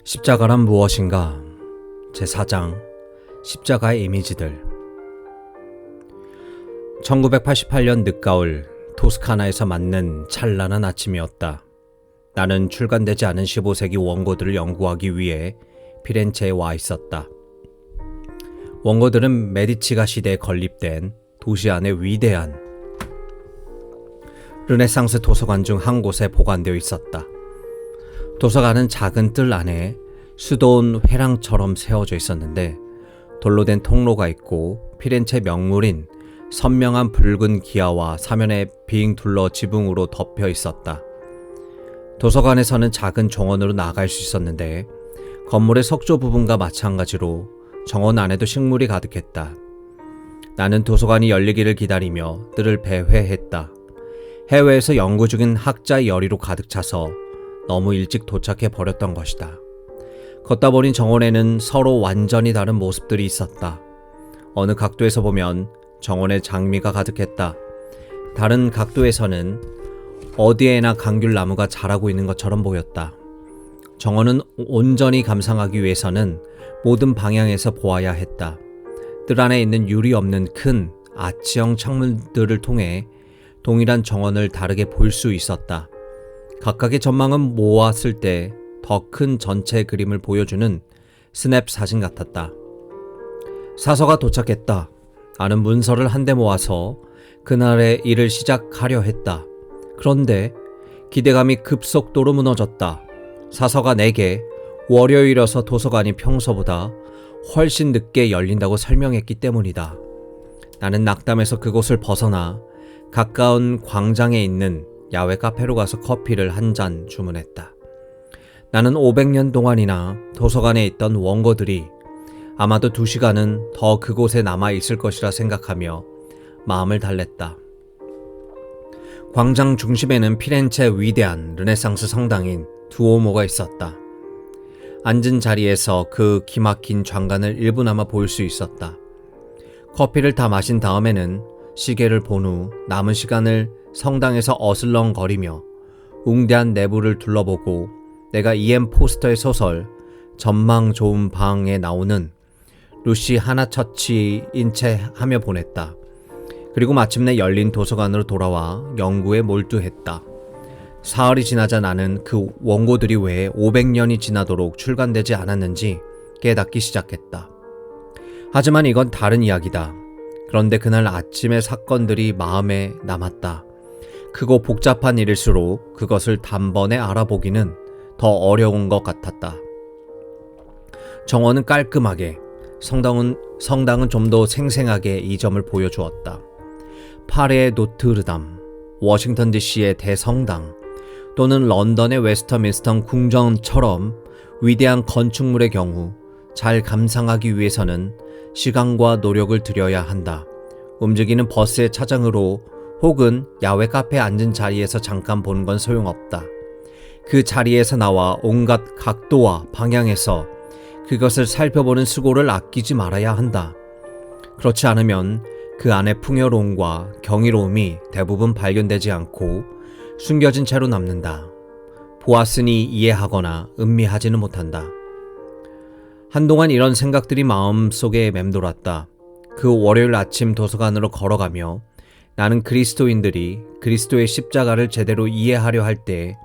십자가란 무엇인가? 제4장 십자가의 이미지들. 1988년 늦가을 토스카나에서 맞는 찬란한 아침이었다. 나는 출간되지 않은 15세기 원고들을 연구하기 위해 피렌체에 와 있었다. 원고들은 메디치가 시대에 건립된 도시 안의 위대한 르네상스 도서관 중 한 곳에 보관되어 있었다. 도서관은 작은 뜰 안에 수도원 회랑처럼 세워져 있었는데 돌로 된 통로가 있고 피렌체 명물인 선명한 붉은 기와와 사면에 빙 둘러 지붕으로 덮여 있었다. 도서관에서는 작은 정원으로 나갈 수 있었는데 건물의 석조 부분과 마찬가지로 정원 안에도 식물이 가득했다. 나는 도서관이 열리기를 기다리며 뜰을 배회했다. 해외에서 연구 중인 학자의 열의로 가득 차서 너무 일찍 도착해 버렸던 것이다. 걷다 보니 정원에는 서로 완전히 다른 모습들이 있었다. 어느 각도에서 보면 정원에 장미가 가득했다. 다른 각도에서는 어디에나 감귤나무가 자라고 있는 것처럼 보였다. 정원은 온전히 감상하기 위해서는 모든 방향에서 보아야 했다. 뜰 안에 있는 유리 없는 큰 아치형 창문들을 통해 동일한 정원을 다르게 볼 수 있었다. 각각의 전망은 모았을 때 더 큰 전체 그림을 보여주는 스냅 사진 같았다. 사서가 도착했다. 나는 문서를 한데 모아서 그날의 일을 시작하려 했다. 그런데 기대감이 급속도로 무너졌다. 사서가 내게 월요일이어서 도서관이 평소보다 훨씬 늦게 열린다고 설명했기 때문이다. 나는 낙담해서 그곳을 벗어나 가까운 광장에 있는 야외 카페로 가서 커피를 한 잔 주문했다. 나는 500년 동안이나 도서관에 있던 원고들이 아마도 2시간은 더 그곳에 남아 있을 것이라 생각하며 마음을 달랬다. 광장 중심에는 피렌체 위대한 르네상스 성당인 두오모가 있었다. 앉은 자리에서 그 기막힌 장관을 일부나마 볼 수 있었다. 커피를 다 마신 다음에는 시계를 본 후 남은 시간을 성당에서 어슬렁거리며 웅대한 내부를 둘러보고 내가 E.M. 포스터의 소설 전망 좋은 방에 나오는 루시 하나처치인 채 하며 보냈다. 그리고 마침내 열린 도서관으로 돌아와 연구에 몰두했다. 사흘이 지나자 나는 그 원고들이 왜 500년이 지나도록 출간되지 않았는지 깨닫기 시작했다. 하지만 이건 다른 이야기다. 그런데 그날 아침의 사건들이 마음에 남았다. 크고 복잡한 일일수록 그것을 단번에 알아보기는 더 어려운 것 같았다. 정원은 깔끔하게, 성당은 좀 더 생생하게 이 점을 보여주었다. 파리의 노트르담, 워싱턴 DC의 대성당, 또는 런던의 웨스터민스터 궁전처럼 위대한 건축물의 경우 잘 감상하기 위해서는 시간과 노력을 들여야 한다. 움직이는 버스의 차장으로 혹은 야외 카페에 앉은 자리에서 잠깐 보는 건 소용없다. 그 자리에서 나와 온갖 각도와 방향에서 그것을 살펴보는 수고를 아끼지 말아야 한다. 그렇지 않으면 그 안의 풍요로움과 경이로움이 대부분 발견되지 않고 숨겨진 채로 남는다. 보았으니 이해하거나 음미하지는 못한다. 한동안 이런 생각들이 마음속에 맴돌았다. 그 월요일 아침 도서관으로 걸어가며 나는 그리스도인들이 그리스도의 십자가를 제대로 이해하려 할 때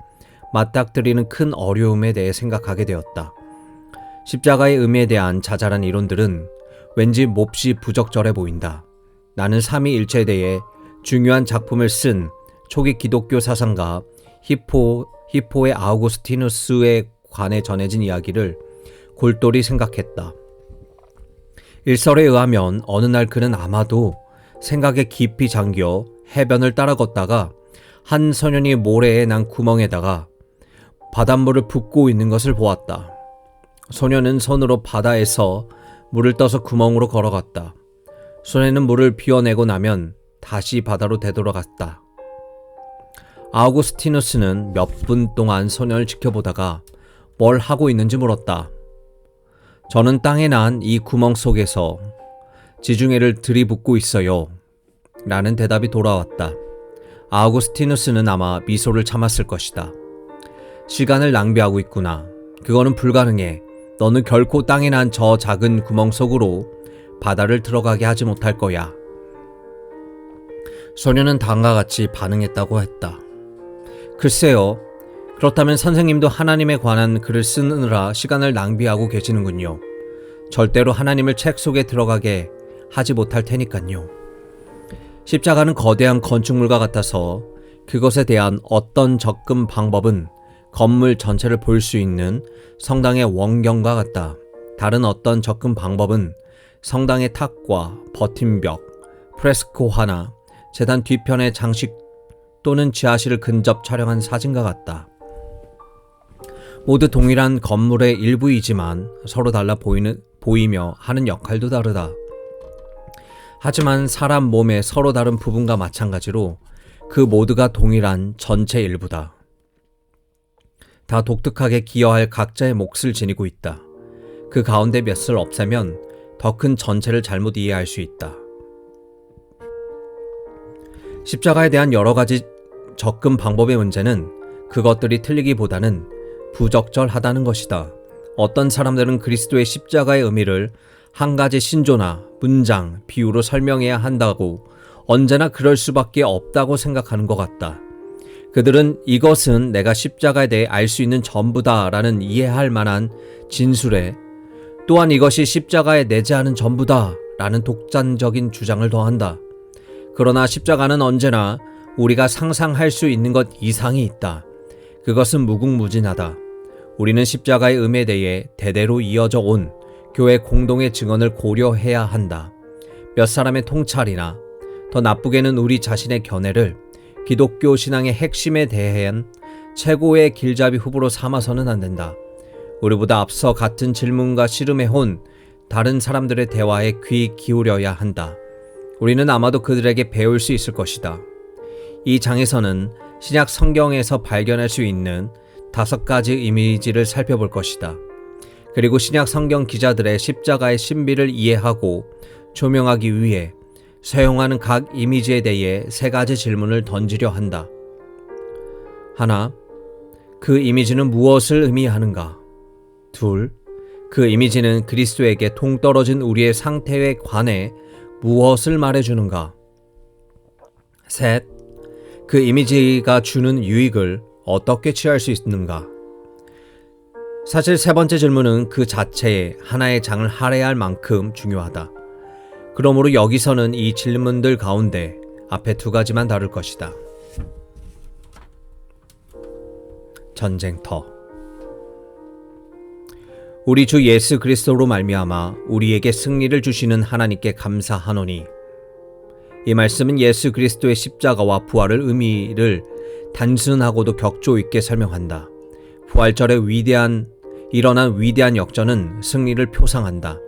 맞닥뜨리는 큰 어려움에 대해 생각하게 되었다. 십자가의 의미에 대한 자잘한 이론들은 왠지 몹시 부적절해 보인다. 나는 삼위일체에 대해 중요한 작품을 쓴 초기 기독교 사상가 히포의 아우구스티누스에 관해 전해진 이야기를 골똘히 생각했다. 일설에 의하면 어느 날 그는 아마도 생각에 깊이 잠겨 해변을 따라 걷다가 한 소년이 모래에 난 구멍에다가 바닷물을 붓고 있는 것을 보았다. 소년은 손으로 바다에서 물을 떠서 구멍으로 걸어갔다. 소년은 물을 비워내고 나면 다시 바다로 되돌아갔다. 아우구스티누스는 몇 분 동안 소년을 지켜보다가 뭘 하고 있는지 물었다. 저는 땅에 난 이 구멍 속에서 지중해를 들이붓고 있어요. 라는 대답이 돌아왔다. 아우구스티누스는 아마 미소를 참았을 것이다. 시간을 낭비하고 있구나. 그거는 불가능해. 너는 결코 땅에 난 저 작은 구멍 속으로 바다를 들어가게 하지 못할 거야. 소녀는 다음과 같이 반응했다고 했다. 글쎄요. 그렇다면 선생님도 하나님에 관한 글을 쓰느라 시간을 낭비하고 계시는군요. 절대로 하나님을 책 속에 들어가게 하지 못할 테니까요. 십자가는 거대한 건축물과 같아서 그것에 대한 어떤 접근 방법은 건물 전체를 볼 수 있는 성당의 원경과 같다. 다른 어떤 접근 방법은 성당의 탑과 버팀벽, 프레스코 하나, 제단 뒤편의 장식 또는 지하실을 근접 촬영한 사진과 같다. 모두 동일한 건물의 일부이지만 서로 달라 보이며 하는 역할도 다르다. 하지만 사람 몸의 서로 다른 부분과 마찬가지로 그 모두가 동일한 전체 일부다. 다 독특하게 기여할 각자의 몫을 지니고 있다. 그 가운데 몇을 없애면 더 큰 전체를 잘못 이해할 수 있다. 십자가에 대한 여러 가지 접근 방법의 문제는 그것들이 틀리기보다는 부적절하다는 것이다. 어떤 사람들은 그리스도의 십자가의 의미를 한 가지 신조나 문장, 비유로 설명해야 한다고 언제나 그럴 수밖에 없다고 생각하는 것 같다. 그들은 이것은 내가 십자가에 대해 알 수 있는 전부다 라는 이해할 만한 진술에 또한 이것이 십자가에 내재하는 전부다 라는 독단적인 주장을 더한다. 그러나 십자가는 언제나 우리가 상상할 수 있는 것 이상이 있다. 그것은 무궁무진하다. 우리는 십자가의 의미에 대해 대대로 이어져 온 교회 공동의 증언을 고려해야 한다. 몇 사람의 통찰이나 더 나쁘게는 우리 자신의 견해를 기독교 신앙의 핵심에 대한 최고의 길잡이 후보로 삼아서는 안 된다. 우리보다 앞서 같은 질문과 씨름해온 다른 사람들의 대화에 귀 기울여야 한다. 우리는 아마도 그들에게 배울 수 있을 것이다. 이 장에서는 신약 성경에서 발견할 수 있는 5가지 이미지를 살펴볼 것이다. 그리고 신약 성경 기자들의 십자가의 신비를 이해하고 조명하기 위해 사용하는 각 이미지에 대해 3가지 질문을 던지려 한다. 하나, 그 이미지는 무엇을 의미하는가? 둘, 그 이미지는 그리스도에게 동떨어진 우리의 상태에 관해 무엇을 말해주는가? 셋, 그 이미지가 주는 유익을 어떻게 취할 수 있는가? 사실 3번째 질문은 그 자체에 하나의 장을 할애할 만큼 중요하다. 그러므로 여기서는 이 질문들 가운데 앞에 2가지만 다룰 것이다. 전쟁터. 우리 주 예수 그리스도로 말미암아 우리에게 승리를 주시는 하나님께 감사하노니. 이 말씀은 예수 그리스도의 십자가와 부활의 의미를 단순하고도 격조 있게 설명한다. 부활절에 일어난 위대한 역전은 승리를 표상한다.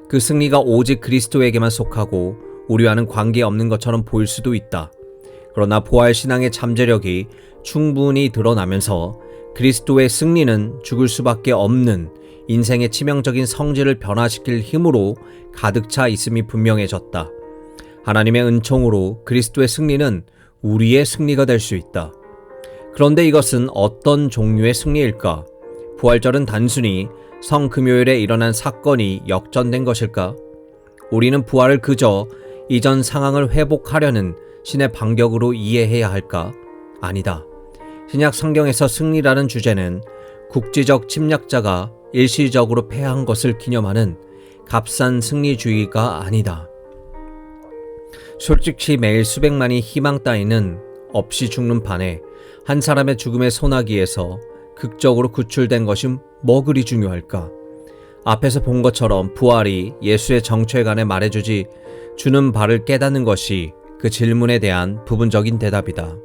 그 승리가 오직 그리스도에게만 속하고 우리와는 관계없는 것처럼 보일 수도 있다. 그러나 부활신앙의 잠재력이 충분히 드러나면서 그리스도의 승리는 죽을 수밖에 없는 인생의 치명적인 성질을 변화시킬 힘으로 가득 차 있음이 분명해졌다. 하나님의 은총으로 그리스도의 승리는 우리의 승리가 될 수 있다. 그런데 이것은 어떤 종류의 승리일까? 부활절은 단순히 성금요일에 일어난 사건이 역전된 것일까? 우리는 부활을 그저 이전 상황을 회복하려는 신의 반격으로 이해해야 할까? 아니다. 신약 성경에서 승리라는 주제는 국지적 침략자가 일시적으로 패한 것을 기념하는 값싼 승리주의가 아니다. 솔직히 매일 수백만이 희망 따위는 없이 죽는 판에 한 사람의 죽음의 소나기에서 극적으로 구출된 것이 뭐 그리 중요할까? 앞에서 본 것처럼 부활이 예수의 정체에 관해 주는 바를 깨닫는 것이 그 질문에 대한 부분적인 대답이다.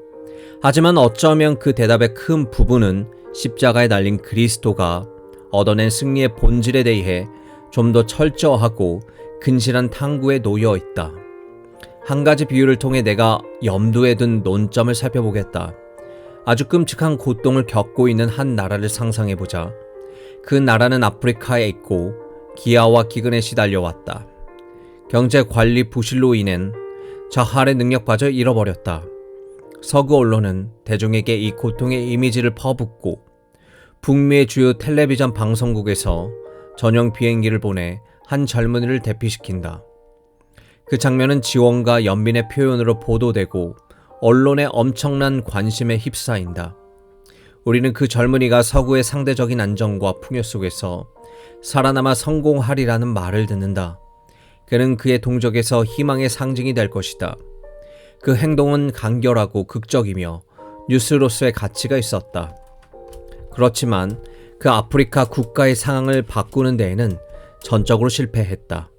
하지만 어쩌면 그 대답의 큰 부분은 십자가에 달린 그리스도가 얻어낸 승리의 본질에 대해 좀 더 철저하고 근실한 탐구에 놓여 있다. 한 가지 비유를 통해 내가 염두에 둔 논점을 살펴보겠다. 아주 끔찍한 고통을 겪고 있는 한 나라를 상상해보자. 그 나라는 아프리카에 있고 기아와 기근에 시달려왔다. 경제 관리 부실로 인한 자활의 능력마저 잃어버렸다. 서구 언론은 대중에게 이 고통의 이미지를 퍼붓고 북미의 주요 텔레비전 방송국에서 전용 비행기를 보내 한 젊은이를 대피시킨다. 그 장면은 지원과 연민의 표현으로 보도되고 언론의 엄청난 관심에 휩싸인다. 우리는 그 젊은이가 서구의 상대적인 안정과 풍요 속에서 살아남아 성공하리라는 말을 듣는다. 그는 그의 동족에서 희망의 상징이 될 것이다. 그 행동은 간결하고 극적이며 뉴스로서의 가치가 있었다. 그렇지만 그 아프리카 국가의 상황을 바꾸는 데에는 전적으로 실패했다.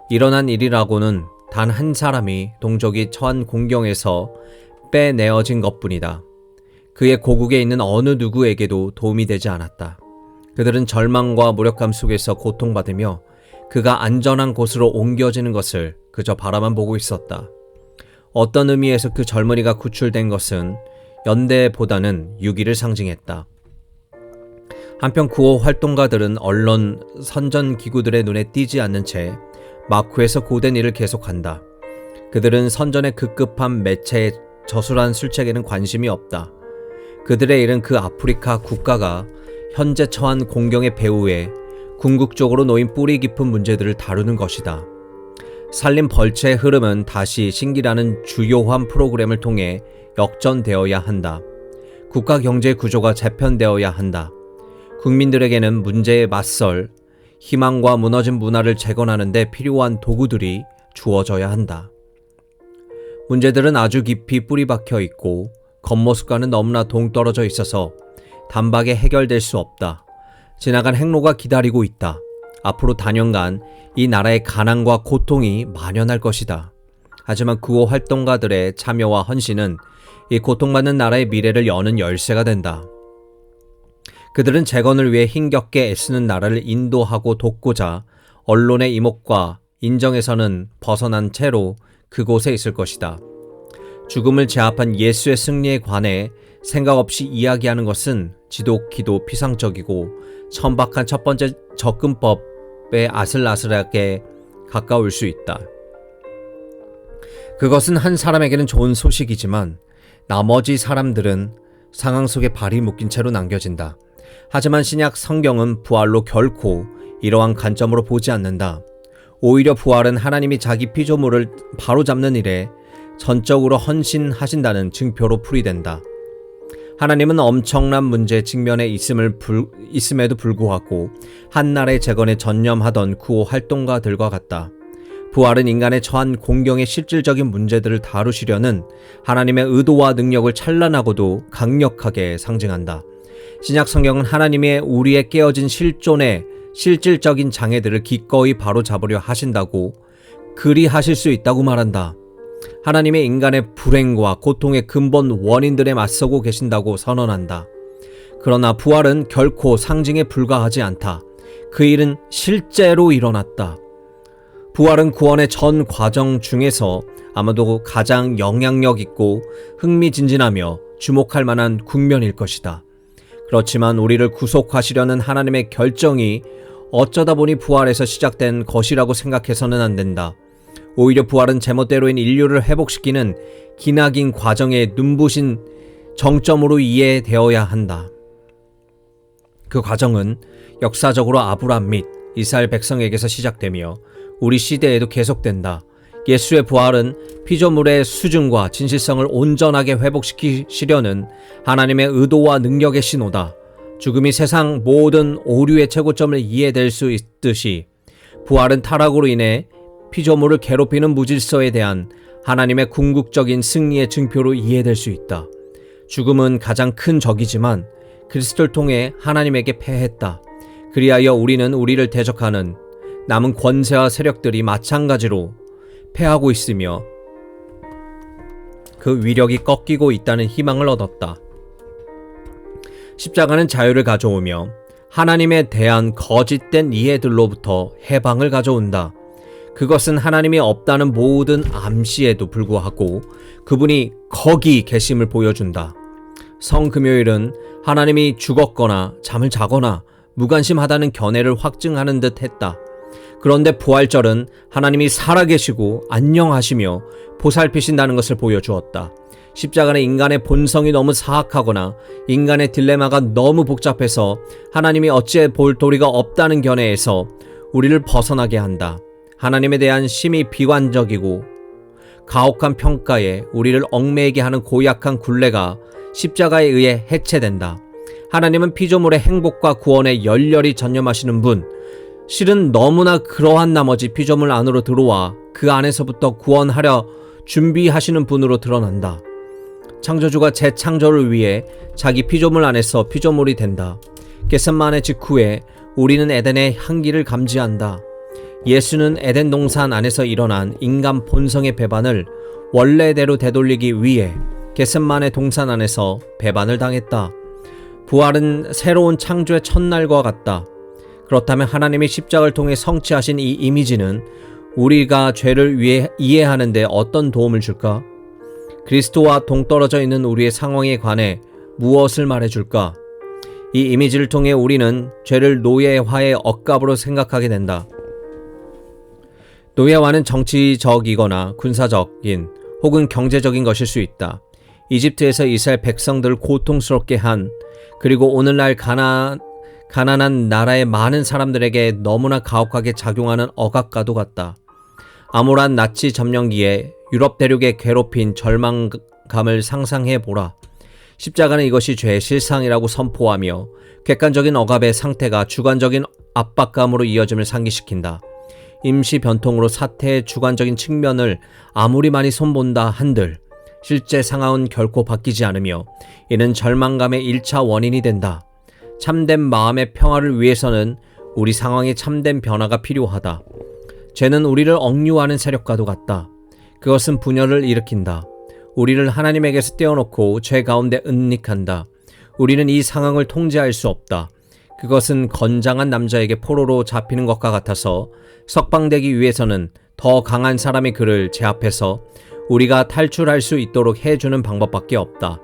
일어난 일이라고는 단 한 사람이 동족이 처한 공경에서 빼내어진 것뿐이다. 그의 고국에 있는 어느 누구에게도 도움이 되지 않았다. 그들은 절망과 무력감 속에서 고통받으며 그가 안전한 곳으로 옮겨지는 것을 그저 바라만 보고 있었다. 어떤 의미에서 그 젊은이가 구출된 것은 연대보다는 유기를 상징했다. 한편 구호 활동가들은 언론 선전기구들의 눈에 띄지 않는 채 마쿠에서 고된 일을 계속한다. 그들은 선전의 급급한 매체의 저술한 술책에는 관심이 없다. 그들의 일은 그 아프리카 국가가 현재 처한 공경의 배후에 궁극적으로 놓인 뿌리 깊은 문제들을 다루는 것이다. 살림 벌채의 흐름은 다시 신기라는 주요한 프로그램을 통해 역전되어야 한다. 국가 경제 구조가 재편되어야 한다. 국민들에게는 문제에 맞설 희망과 무너진 문화를 재건하는 데 필요한 도구들이 주어져야 한다. 문제들은 아주 깊이 뿌리박혀 있고 겉모습과는 너무나 동떨어져 있어서 단박에 해결될 수 없다. 지나간 행로가 기다리고 있다. 앞으로 단연간 이 나라의 가난과 고통이 만연할 것이다. 하지만 구호 활동가들의 참여와 헌신은 이 고통받는 나라의 미래를 여는 열쇠가 된다. 그들은 재건을 위해 힘겹게 애쓰는 나라를 인도하고 돕고자 언론의 이목과 인정에서는 벗어난 채로 그곳에 있을 것이다. 죽음을 제압한 예수의 승리에 관해 생각 없이 이야기하는 것은 지독히도 피상적이고 천박한 첫 번째 접근법에 아슬아슬하게 가까울 수 있다. 그것은 한 사람에게는 좋은 소식이지만 나머지 사람들은 상황 속에 발이 묶인 채로 남겨진다. 하지만 신약 성경은 부활로 결코 이러한 관점으로 보지 않는다. 오히려 부활은 하나님이 자기 피조물을 바로잡는 일에 전적으로 헌신하신다는 증표로 풀이된다. 하나님은 엄청난 문제에 직면해 있음에도 불구하고 한 나라의 재건에 전념하던 구호 활동가들과 같다. 부활은 인간의 처한 공경의 실질적인 문제들을 다루시려는 하나님의 의도와 능력을 찬란하고도 강력하게 상징한다. 신약 성경은 하나님의 우리의 깨어진 실존의 실질적인 장애들을 기꺼이 바로잡으려 하신다고 그리하실 수 있다고 말한다. 하나님의 인간의 불행과 고통의 근본 원인들에 맞서고 계신다고 선언한다. 그러나 부활은 결코 상징에 불과하지 않다. 그 일은 실제로 일어났다. 부활은 구원의 전 과정 중에서 아마도 가장 영향력 있고 흥미진진하며 주목할 만한 국면일 것이다. 그렇지만 우리를 구속하시려는 하나님의 결정이 어쩌다 보니 부활에서 시작된 것이라고 생각해서는 안 된다. 오히려 부활은 제멋대로인 인류를 회복시키는 기나긴 과정의 눈부신 정점으로 이해되어야 한다. 그 과정은 역사적으로 아브라함 및 이스라엘 백성에게서 시작되며 우리 시대에도 계속된다. 예수의 부활은 피조물의 수준과 진실성을 온전하게 회복시키시려는 하나님의 의도와 능력의 신호다. 죽음이 세상 모든 오류의 최고점을 이해될 수 있듯이 부활은 타락으로 인해 피조물을 괴롭히는 무질서에 대한 하나님의 궁극적인 승리의 증표로 이해될 수 있다. 죽음은 가장 큰 적이지만 그리스도를 통해 하나님에게 패했다. 그리하여 우리는 우리를 대적하는 남은 권세와 세력들이 마찬가지로 패하고 있으며 그 위력이 꺾이고 있다는 희망을 얻었다. 십자가는 자유를 가져오며 하나님에 대한 거짓된 이해들로부터 해방을 가져온다. 그것은 하나님이 없다는 모든 암시에도 불구하고 그분이 거기 계심을 보여준다. 성금요일은 하나님이 죽었거나 잠을 자거나 무관심하다는 견해를 확증하는 듯 했다. 그런데 부활절은 하나님이 살아계시고 안녕하시며 보살피신다는 것을 보여주었다. 십자가는 인간의 본성이 너무 사악하거나 인간의 딜레마가 너무 복잡해서 하나님이 어찌 볼 도리가 없다는 견해에서 우리를 벗어나게 한다. 하나님에 대한 심히 비관적이고 가혹한 평가에 우리를 얽매이게 하는 고약한 굴레가 십자가에 의해 해체된다. 하나님은 피조물의 행복과 구원에 열렬히 전념하시는 분, 실은 너무나 그러한 나머지 피조물 안으로 들어와 그 안에서부터 구원하려 준비하시는 분으로 드러난다. 창조주가 재창조를 위해 자기 피조물 안에서 피조물이 된다. 겟세마네 직후에 우리는 에덴의 향기를 감지한다. 예수는 에덴 동산 안에서 일어난 인간 본성의 배반을 원래대로 되돌리기 위해 겟세마네 동산 안에서 배반을 당했다. 부활은 새로운 창조의 첫날과 같다. 그렇다면 하나님이 십자가를 통해 성취하신 이 이미지는 우리가 죄를 이해하는 데 어떤 도움을 줄까? 그리스도와 동떨어져 있는 우리의 상황에 관해 무엇을 말해줄까? 이 이미지를 통해 우리는 죄를 노예화의 억압으로 생각하게 된다. 노예화는 정치적이거나 군사적인 혹은 경제적인 것일 수 있다. 이집트에서 이스라엘 백성들을 고통스럽게 한, 그리고 오늘날 가난한 나라의 많은 사람들에게 너무나 가혹하게 작용하는 억압과도 같다. 암울한 나치 점령기에 유럽 대륙에 괴롭힌 절망감을 상상해보라. 십자가는 이것이 죄의 실상이라고 선포하며 객관적인 억압의 상태가 주관적인 압박감으로 이어짐을 상기시킨다. 임시 변통으로 사태의 주관적인 측면을 아무리 많이 손본다 한들 실제 상황은 결코 바뀌지 않으며 이는 절망감의 1차 원인이 된다. 참된 마음의 평화를 위해서는 우리 상황에 참된 변화가 필요하다. 죄는 우리를 억류하는 세력과도 같다. 그것은 분열을 일으킨다. 우리를 하나님에게서 떼어놓고 죄 가운데 은닉한다. 우리는 이 상황을 통제할 수 없다. 그것은 건장한 남자에게 포로로 잡히는 것과 같아서 석방되기 위해서는 더 강한 사람이 그를 제압해서 우리가 탈출할 수 있도록 해주는 방법밖에 없다.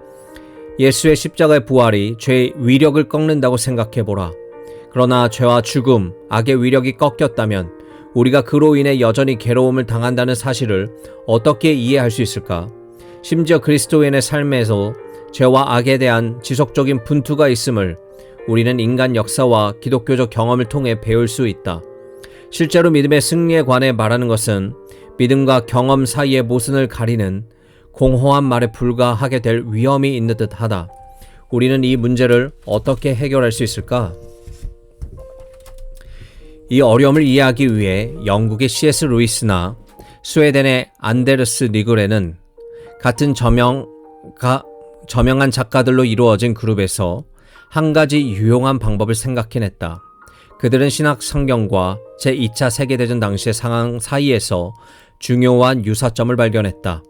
예수의 십자가의 부활이 죄의 위력을 꺾는다고 생각해보라. 그러나 죄와 죽음, 악의 위력이 꺾였다면 우리가 그로 인해 여전히 괴로움을 당한다는 사실을 어떻게 이해할 수 있을까? 심지어 그리스도인의 삶에서 죄와 악에 대한 지속적인 분투가 있음을 우리는 인간 역사와 기독교적 경험을 통해 배울 수 있다. 실제로 믿음의 승리에 관해 말하는 것은 믿음과 경험 사이의 모순을 가리는 공허한 말에 불과하게 될 위험이 있는 듯하다. 우리는 이 문제를 어떻게 해결할 수 있을까? 이 어려움을 이해하기 위해 영국의 C.S. 루이스나 스웨덴의 안데르스 리그레는 같은 저명한 작가들로 이루어진 그룹에서 한 가지 유용한 방법을 생각해냈다. 그들은 신학 성경과 제2차 세계대전 당시의 상황 사이에서 중요한 유사점을 발견했다.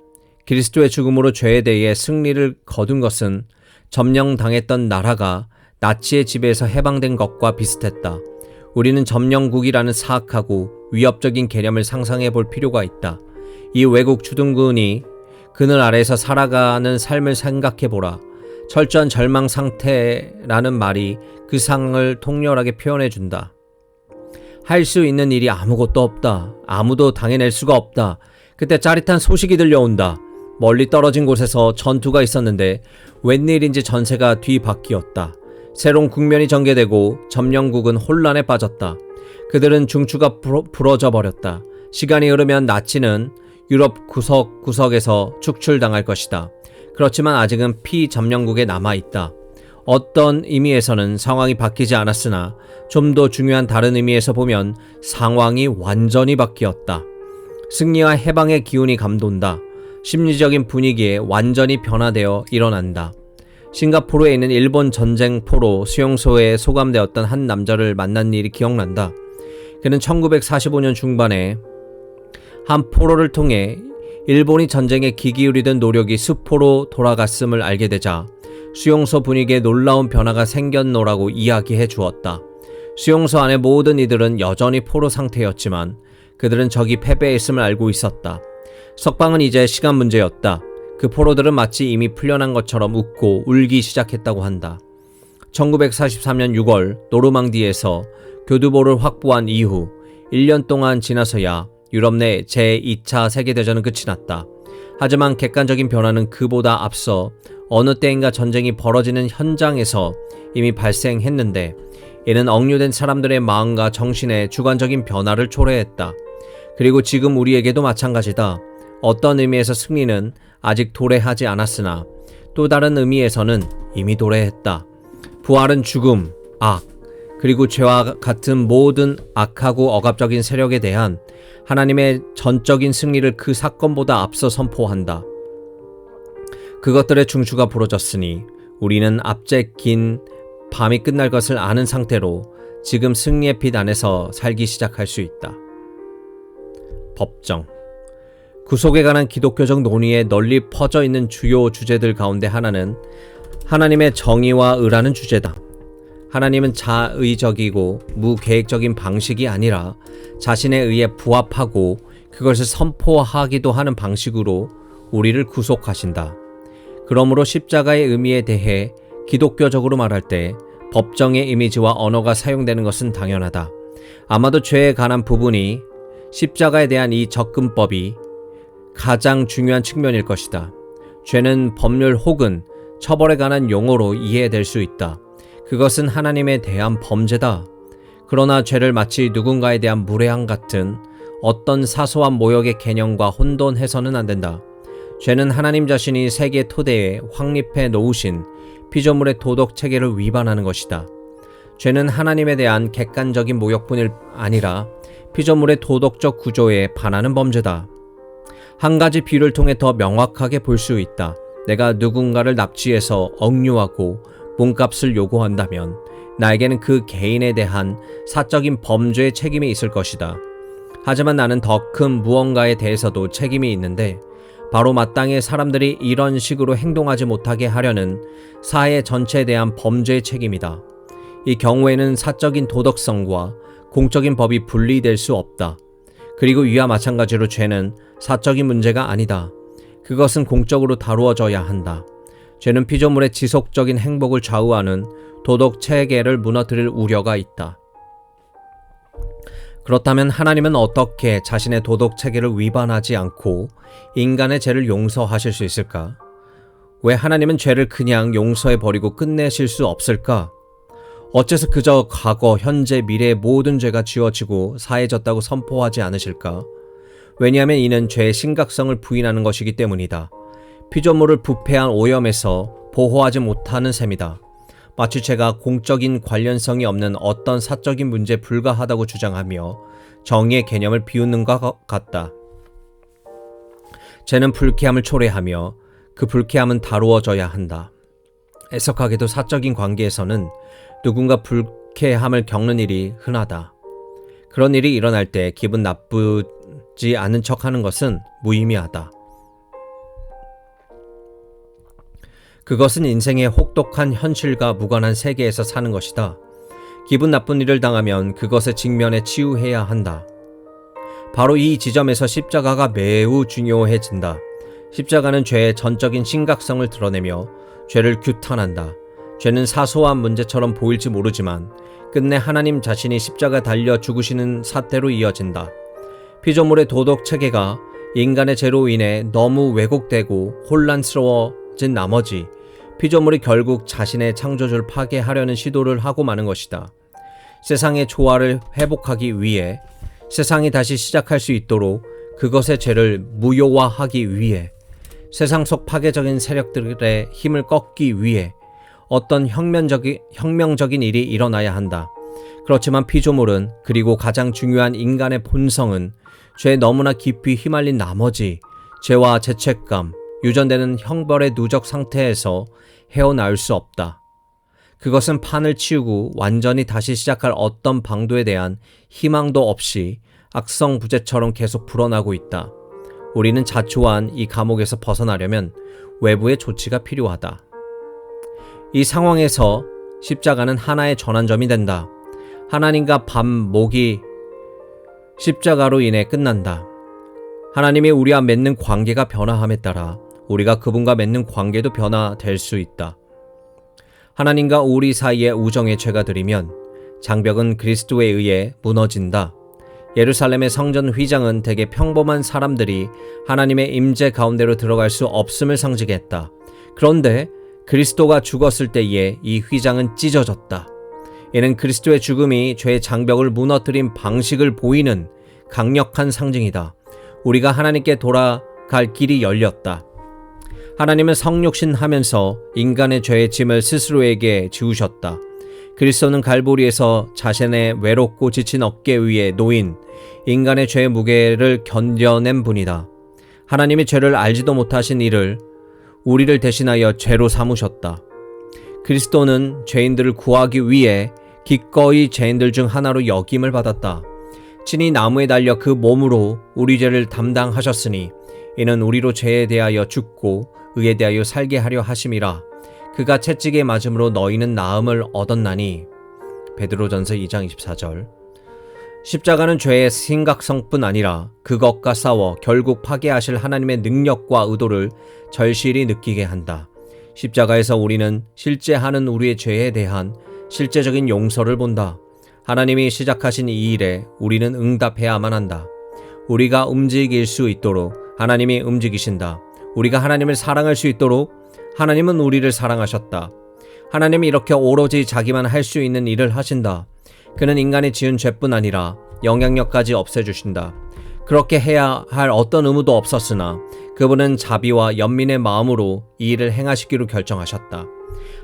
그리스도의 죽음으로 죄에 대해 승리를 거둔 것은 점령당했던 나라가 나치의 지배에서 해방된 것과 비슷했다. 우리는 점령국이라는 사악하고 위협적인 개념을 상상해 볼 필요가 있다. 이 외국 주둔군이 그늘 아래에서 살아가는 삶을 생각해 보라. 철저한 절망 상태라는 말이 그 상황을 통렬하게 표현해 준다. 할 수 있는 일이 아무것도 없다. 아무도 당해낼 수가 없다. 그때 짜릿한 소식이 들려온다. 멀리 떨어진 곳에서 전투가 있었는데 웬일인지 전세가 뒤바뀌었다. 새로운 국면이 전개되고 점령국은 혼란에 빠졌다. 그들은 중추가 부러져 버렸다. 시간이 흐르면 나치는 유럽 구석구석에서 축출당할 것이다. 그렇지만 아직은 피점령국에 남아있다. 어떤 의미에서는 상황이 바뀌지 않았으나 좀 더 중요한 다른 의미에서 보면 상황이 완전히 바뀌었다. 승리와 해방의 기운이 감돈다. 심리적인 분위기에 완전히 변화되어 일어난다. 싱가포르에 있는 일본 전쟁포로 수용소에 소감되었던 한 남자를 만난 일이 기억난다. 그는 1945년 중반에 한 포로를 통해 일본이 전쟁에 기기울이던 노력이 수포로 돌아갔음을 알게 되자 수용소 분위기에 놀라운 변화가 생겼노라고 이야기해 주었다. 수용소 안의 모든 이들은 여전히 포로 상태였지만 그들은 적이 패배했음을 알고 있었다. 석방은 이제 시간 문제였다. 그 포로들은 마치 이미 풀려난 것처럼 웃고 울기 시작했다고 한다. 1943년 6월 노르망디에서 교두보를 확보한 이후 1년 동안 지나서야 유럽 내 제2차 세계대전은 끝이 났다. 하지만 객관적인 변화는 그보다 앞서 어느 때인가 전쟁이 벌어지는 현장에서 이미 발생했는데, 이는 억류된 사람들의 마음과 정신의 주관적인 변화를 초래했다. 그리고 지금 우리에게도 마찬가지다. 어떤 의미에서 승리는 아직 도래하지 않았으나 또 다른 의미에서는 이미 도래했다. 부활은 죽음, 악, 그리고 죄와 같은 모든 악하고 억압적인 세력에 대한 하나님의 전적인 승리를 그 사건보다 앞서 선포한다. 그것들의 중추가 부러졌으니 우리는 앞째 긴 밤이 끝날 것을 아는 상태로 지금 승리의 빛 안에서 살기 시작할 수 있다. 법정. 구속에 관한 기독교적 논의에 널리 퍼져 있는 주요 주제들 가운데 하나는 하나님의 정의와 의라는 주제다. 하나님은 자의적이고 무계획적인 방식이 아니라 자신의 의에 부합하고 그것을 선포하기도 하는 방식으로 우리를 구속하신다. 그러므로 십자가의 의미에 대해 기독교적으로 말할 때 법정의 이미지와 언어가 사용되는 것은 당연하다. 아마도 죄에 관한 부분이 십자가에 대한 이 접근법이 가장 중요한 측면일 것이다. 죄는 법률 혹은 처벌에 관한 용어로 이해될 수 있다. 그것은 하나님에 대한 범죄다. 그러나 죄를 마치 누군가에 대한 무례함 같은 어떤 사소한 모욕의 개념과 혼돈해서는 안 된다. 죄는 하나님 자신이 세계 토대에 확립해 놓으신 피조물의 도덕 체계를 위반하는 것이다. 죄는 하나님에 대한 객관적인 모욕뿐일 아니라 피조물의 도덕적 구조에 반하는 범죄다. 한 가지 비유를 통해 더 명확하게 볼 수 있다. 내가 누군가를 납치해서 억류하고 몸값을 요구한다면 나에게는 그 개인에 대한 사적인 범죄의 책임이 있을 것이다. 하지만 나는 더 큰 무언가에 대해서도 책임이 있는데, 바로 마땅히 사람들이 이런 식으로 행동하지 못하게 하려는 사회 전체에 대한 범죄의 책임이다. 이 경우에는 사적인 도덕성과 공적인 법이 분리될 수 없다. 그리고 이와 마찬가지로 죄는 사적인 문제가 아니다. 그것은 공적으로 다루어져야 한다. 죄는 피조물의 지속적인 행복을 좌우하는 도덕 체계를 무너뜨릴 우려가 있다. 그렇다면 하나님은 어떻게 자신의 도덕 체계를 위반하지 않고 인간의 죄를 용서하실 수 있을까? 왜 하나님은 죄를 그냥 용서해버리고 끝내실 수 없을까? 어째서 그저 과거, 현재, 미래의 모든 죄가 지워지고 사해졌다고 선포하지 않으실까? 왜냐하면 이는 죄의 심각성을 부인하는 것이기 때문이다. 피조물을 부패한 오염에서 보호하지 못하는 셈이다. 마치 죄가 공적인 관련성이 없는 어떤 사적인 문제에 불과하다고 주장하며 정의의 개념을 비웃는 것 같다. 죄는 불쾌함을 초래하며 그 불쾌함은 다루어져야 한다. 애석하게도 사적인 관계에서는 누군가 불쾌함을 겪는 일이 흔하다. 그런 일이 일어날 때 기분 나쁘지 않은 척하는 것은 무의미하다. 그것은 인생의 혹독한 현실과 무관한 세계에서 사는 것이다. 기분 나쁜 일을 당하면 그것에 직면해 치유해야 한다. 바로 이 지점에서 십자가가 매우 중요해진다. 십자가는 죄의 전적인 심각성을 드러내며 죄를 규탄한다. 죄는 사소한 문제처럼 보일지 모르지만 끝내 하나님 자신이 십자가에 달려 죽으시는 사태로 이어진다. 피조물의 도덕 체계가 인간의 죄로 인해 너무 왜곡되고 혼란스러워진 나머지 피조물이 결국 자신의 창조주를 파괴하려는 시도를 하고 마는 것이다. 세상의 조화를 회복하기 위해, 세상이 다시 시작할 수 있도록 그것의 죄를 무효화하기 위해, 세상 속 파괴적인 세력들의 힘을 꺾기 위해 어떤 혁명적인 일이 일어나야 한다. 그렇지만 피조물은, 그리고 가장 중요한 인간의 본성은 죄에 너무나 깊이 휘말린 나머지 죄와 죄책감, 유전되는 형벌의 누적 상태에서 헤어나올 수 없다. 그것은 판을 치우고 완전히 다시 시작할 어떤 방도에 대한 희망도 없이 악성부재처럼 계속 불어나고 있다. 우리는 자초한 이 감옥에서 벗어나려면 외부의 조치가 필요하다. 이 상황에서 십자가는 하나의 전환점이 된다. 하나님과 반목이 십자가로 인해 끝난다. 하나님이 우리와 맺는 관계가 변화함에 따라 우리가 그분과 맺는 관계도 변화될 수 있다. 하나님과 우리 사이의 우정의 죄가 들이면 장벽은 그리스도에 의해 무너진다. 예루살렘의 성전 휘장은 대개 평범한 사람들이 하나님의 임재 가운데로 들어갈 수 없음을 상징했다. 그런데 그리스도가 죽었을 때에 이 휘장은 찢어졌다. 이는 그리스도의 죽음이 죄의 장벽을 무너뜨린 방식을 보이는 강력한 상징이다. 우리가 하나님께 돌아갈 길이 열렸다. 하나님은 성육신하면서 인간의 죄의 짐을 스스로에게 지우셨다. 그리스도는 갈보리에서 자신의 외롭고 지친 어깨 위에 놓인 인간의 죄의 무게를 견뎌낸 분이다. 하나님이 죄를 알지도 못하신 이를 우리를 대신하여 죄로 삼으셨다. 그리스도는 죄인들을 구하기 위해 기꺼이 죄인들 중 하나로 여김을 받았다. 친히 나무에 달려 그 몸으로 우리 죄를 담당하셨으니 이는 우리로 죄에 대하여 죽고 의에 대하여 살게 하려 하심이라. 그가 채찍에 맞음으로 너희는 나음을 얻었나니. 베드로전서 2장 24절. 십자가는 죄의 심각성뿐 아니라 그것과 싸워 결국 파괴하실 하나님의 능력과 의도를 절실히 느끼게 한다. 십자가에서 우리는 실제 하는 우리의 죄에 대한 실제적인 용서를 본다. 하나님이 시작하신 이 일에 우리는 응답해야만 한다. 우리가 움직일 수 있도록 하나님이 움직이신다. 우리가 하나님을 사랑할 수 있도록 하나님은 우리를 사랑하셨다. 하나님이 이렇게 오로지 자기만 할 수 있는 일을 하신다. 그는 인간이 지은 죄뿐 아니라 영향력까지 없애주신다. 그렇게 해야 할 어떤 의무도 없었으나 그분은 자비와 연민의 마음으로 이 일을 행하시기로 결정하셨다.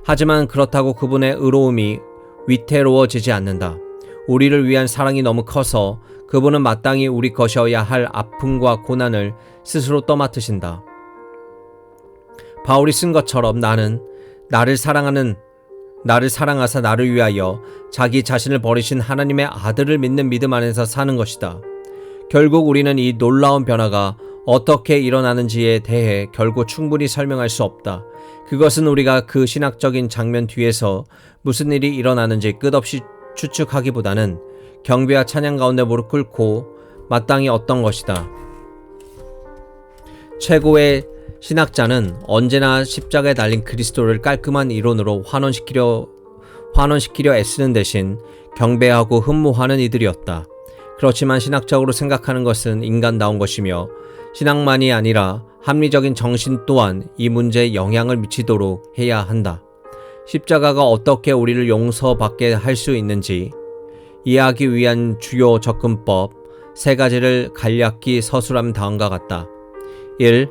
하지만 그렇다고 그분의 의로움이 위태로워지지 않는다. 우리를 위한 사랑이 너무 커서 그분은 마땅히 우리 것이어야 할 아픔과 고난을 스스로 떠맡으신다. 바울이 쓴 것처럼 나는 나를 사랑하사 나를 위하여 자기 자신을 버리신 하나님의 아들을 믿는 믿음 안에서 사는 것이다. 결국 우리는 이 놀라운 변화가 어떻게 일어나는지에 대해 결국 충분히 설명할 수 없다. 그것은 우리가 그 신학적인 장면 뒤에서 무슨 일이 일어나는지 끝없이 추측하기보다는 경배와 찬양 가운데 무릎 꿇고 마땅히 얻던 것이다. 최고의 신학자는 언제나 십자가에 달린 그리스도를 깔끔한 이론으로 환원시키려 애쓰는 대신 경배하고 흠모하는 이들이었다. 그렇지만 신학적으로 생각하는 것은 인간다운 것이며 신학만이 아니라 합리적인 정신 또한 이 문제에 영향을 미치도록 해야 한다. 십자가가 어떻게 우리를 용서받게 할 수 있는지 이해하기 위한 주요 접근법 3가지를 간략히 서술하면 다음과 같다. 1.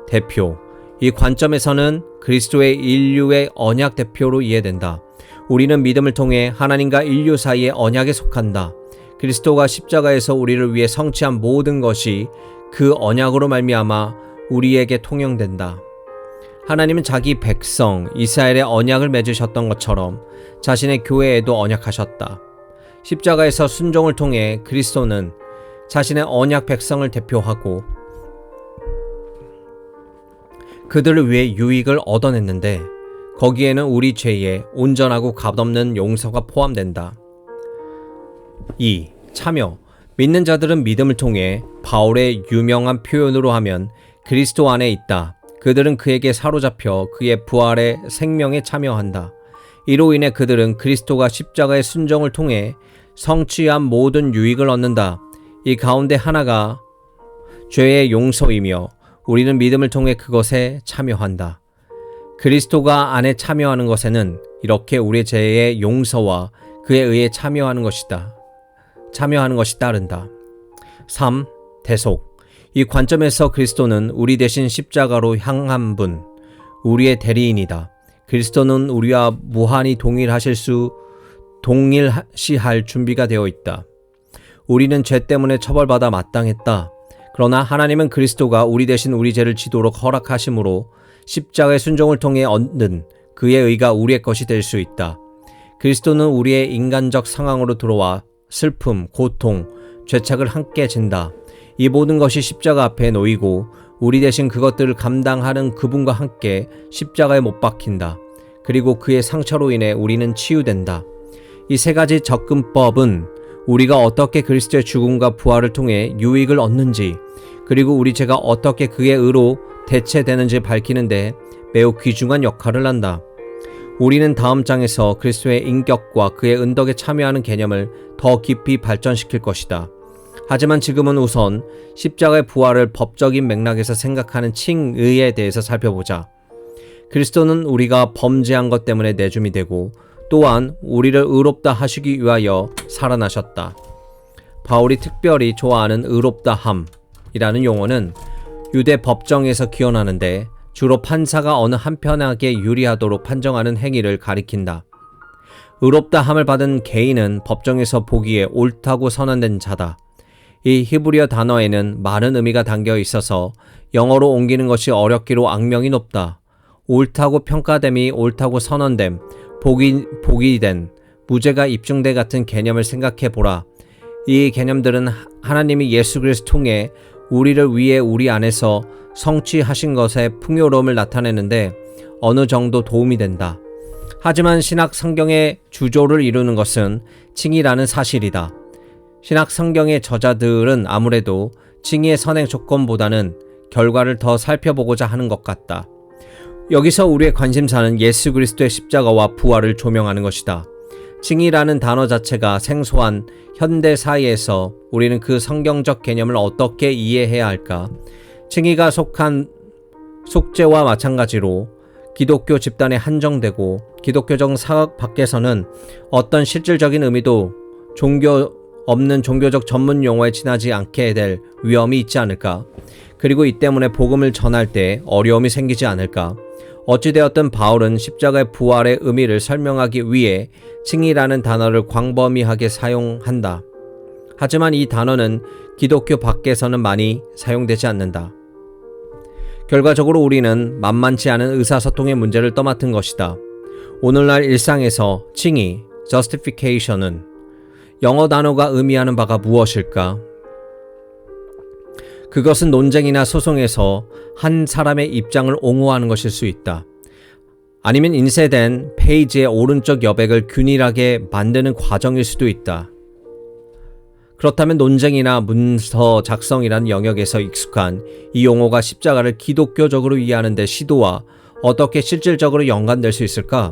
대표. 이 관점에서는 그리스도의 인류의 언약 대표로 이해된다. 우리는 믿음을 통해 하나님과 인류 사이의 언약에 속한다. 그리스도가 십자가에서 우리를 위해 성취한 모든 것이 그 언약으로 말미암아 우리에게 통용된다. 하나님은 자기 백성 이스라엘의 언약을 맺으셨던 것처럼 자신의 교회에도 언약하셨다. 십자가에서 순종을 통해 그리스도는 자신의 언약 백성을 대표하고 그들을 위해 유익을 얻어냈는데 거기에는 우리 죄의 온전하고 값없는 용서가 포함된다. 2. 참여. 믿는 자들은 믿음을 통해 바울의 유명한 표현으로 하면 그리스도 안에 있다. 그들은 그에게 사로잡혀 그의 부활의 생명에 참여한다. 이로 인해 그들은 그리스도가 십자가의 순종을 통해 성취한 모든 유익을 얻는다. 이 가운데 하나가 죄의 용서이며 우리는 믿음을 통해 그것에 참여한다. 그리스도가 안에 참여하는 것에는 이렇게 우리의 죄의 용서와 그에 의해 참여하는 것이 따른다. 3. 대속. 이 관점에서 그리스도는 우리 대신 십자가로 향한 분, 우리의 대리인이다. 그리스도는 우리와 무한히 동일시할 준비가 되어 있다. 우리는 죄 때문에 처벌받아 마땅했다. 그러나 하나님은 그리스도가 우리 대신 우리 죄를 지도록 허락하심으로 십자가의 순종을 통해 얻는 그의 의가 우리의 것이 될 수 있다. 그리스도는 우리의 인간적 상황으로 들어와 슬픔, 고통, 죄책을 함께 진다. 이 모든 것이 십자가 앞에 놓이고 우리 대신 그것들을 감당하는 그분과 함께 십자가에 못 박힌다. 그리고 그의 상처로 인해 우리는 치유된다. 이 3가지 접근법은 우리가 어떻게 그리스도의 죽음과 부활을 통해 유익을 얻는지 그리고 우리 죄가 어떻게 그의 의로 대체되는지 밝히는데 매우 귀중한 역할을 한다. 우리는 다음 장에서 그리스도의 인격과 그의 은덕에 참여하는 개념을 더 깊이 발전시킬 것이다. 하지만 지금은 우선 십자가의 부활을 법적인 맥락에서 생각하는 칭의에 대해서 살펴보자. 그리스도는 우리가 범죄한 것 때문에 내줌이 되고 또한 우리를 의롭다 하시기 위하여 살아나셨다. 바울이 특별히 좋아하는 의롭다함이라는 용어는 유대 법정에서 기원하는데 주로 판사가 어느 한편에게 유리하도록 판정하는 행위를 가리킨다. 의롭다함을 받은 개인은 법정에서 보기에 옳다고 선언된 자다. 이 히브리어 단어에는 많은 의미가 담겨 있어서 영어로 옮기는 것이 어렵기로 악명이 높다. 옳다고 평가됨이 옳다고 선언됨, 복이 된, 무죄가 입증돼 같은 개념을 생각해 보라. 이 개념들은 하나님이 예수 그리스도를 통해 우리를 위해 우리 안에서 성취하신 것의 풍요로움을 나타내는데 어느 정도 도움이 된다. 하지만 신약 성경의 주조를 이루는 것은 칭의라는 사실이다. 신약 성경의 저자들은 아무래도 칭의의 선행 조건보다는 결과를 더 살펴보고자 하는 것 같다. 여기서 우리의 관심사는 예수 그리스도의 십자가와 부활을 조명하는 것이다. 칭의라는 단어 자체가 생소한 현대 사회에서 우리는 그 성경적 개념을 어떻게 이해해야 할까? 칭의가 속한 속죄와 마찬가지로 기독교 집단에 한정되고 기독교적 사학 밖에서는 어떤 실질적인 의미도 없는 종교적 전문 용어에 지나지 않게 될 위험이 있지 않을까? 그리고 이 때문에 복음을 전할 때 어려움이 생기지 않을까? 어찌되었든 바울은 십자가의 부활의 의미를 설명하기 위해 칭의라는 단어를 광범위하게 사용한다. 하지만 이 단어는 기독교 밖에서는 많이 사용되지 않는다. 결과적으로 우리는 만만치 않은 의사소통의 문제를 떠맡은 것이다. 오늘날 일상에서 칭의, justification은 영어 단어가 의미하는 바가 무엇일까? 그것은 논쟁이나 소송에서 한 사람의 입장을 옹호하는 것일 수 있다. 아니면 인쇄된 페이지의 오른쪽 여백을 균일하게 만드는 과정일 수도 있다. 그렇다면 논쟁이나 문서 작성이라는 영역에서 익숙한 이 용어가 십자가를 기독교적으로 이해하는 데 시도와 어떻게 실질적으로 연관될 수 있을까?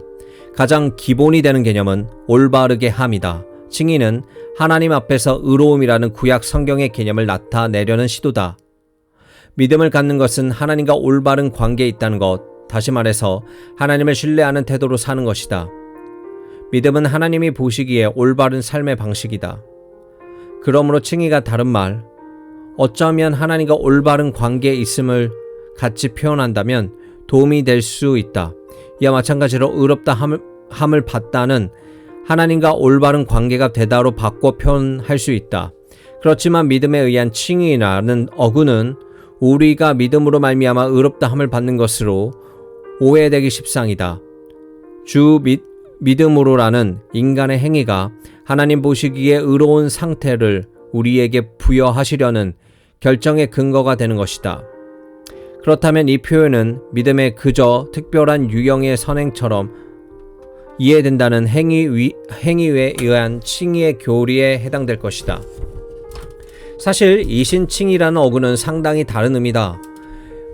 가장 기본이 되는 개념은 올바르게 함이다. 칭의는 하나님 앞에서 의로움이라는 구약 성경의 개념을 나타내려는 시도다. 믿음을 갖는 것은 하나님과 올바른 관계에 있다는 것, 다시 말해서 하나님을 신뢰하는 태도로 사는 것이다. 믿음은 하나님이 보시기에 올바른 삶의 방식이다. 그러므로 칭의가 다른 말, 어쩌면 하나님과 올바른 관계에 있음을 같이 표현한다면 도움이 될 수 있다. 이와 마찬가지로 의롭다 함을 받다는 하나님과 올바른 관계가 되다로 바꿔 표현할 수 있다. 그렇지만 믿음에 의한 칭의라는 어구는 우리가 믿음으로 말미암아 의롭다 함을 받는 것으로 오해되기 십상이다. 믿음으로라는 인간의 행위가 하나님 보시기에 의로운 상태를 우리에게 부여하시려는 결정의 근거가 되는 것이다. 그렇다면 이 표현은 믿음의 그저 특별한 유형의 선행처럼 이해된다는 행위에 의한 칭의의 교리에 해당될 것이다. 사실 이신칭의라는 어구는 상당히 다른 의미다.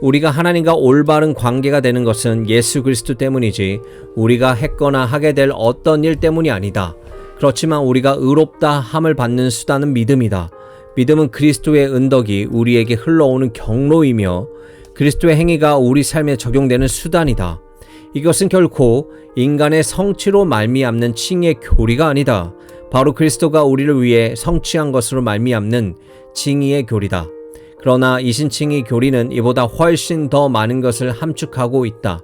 우리가 하나님과 올바른 관계가 되는 것은 예수 그리스도 때문이지 우리가 했거나 하게 될 어떤 일 때문이 아니다. 그렇지만 우리가 의롭다 함을 받는 수단은 믿음이다. 믿음은 그리스도의 은덕이 우리에게 흘러오는 경로이며 그리스도의 행위가 우리 삶에 적용되는 수단이다. 이것은 결코 인간의 성취로 말미암는 칭의의 교리가 아니다. 바로 그리스도가 우리를 위해 성취한 것으로 말미암는 칭의의 교리다. 그러나 이신칭의 교리는 이보다 훨씬 더 많은 것을 함축하고 있다.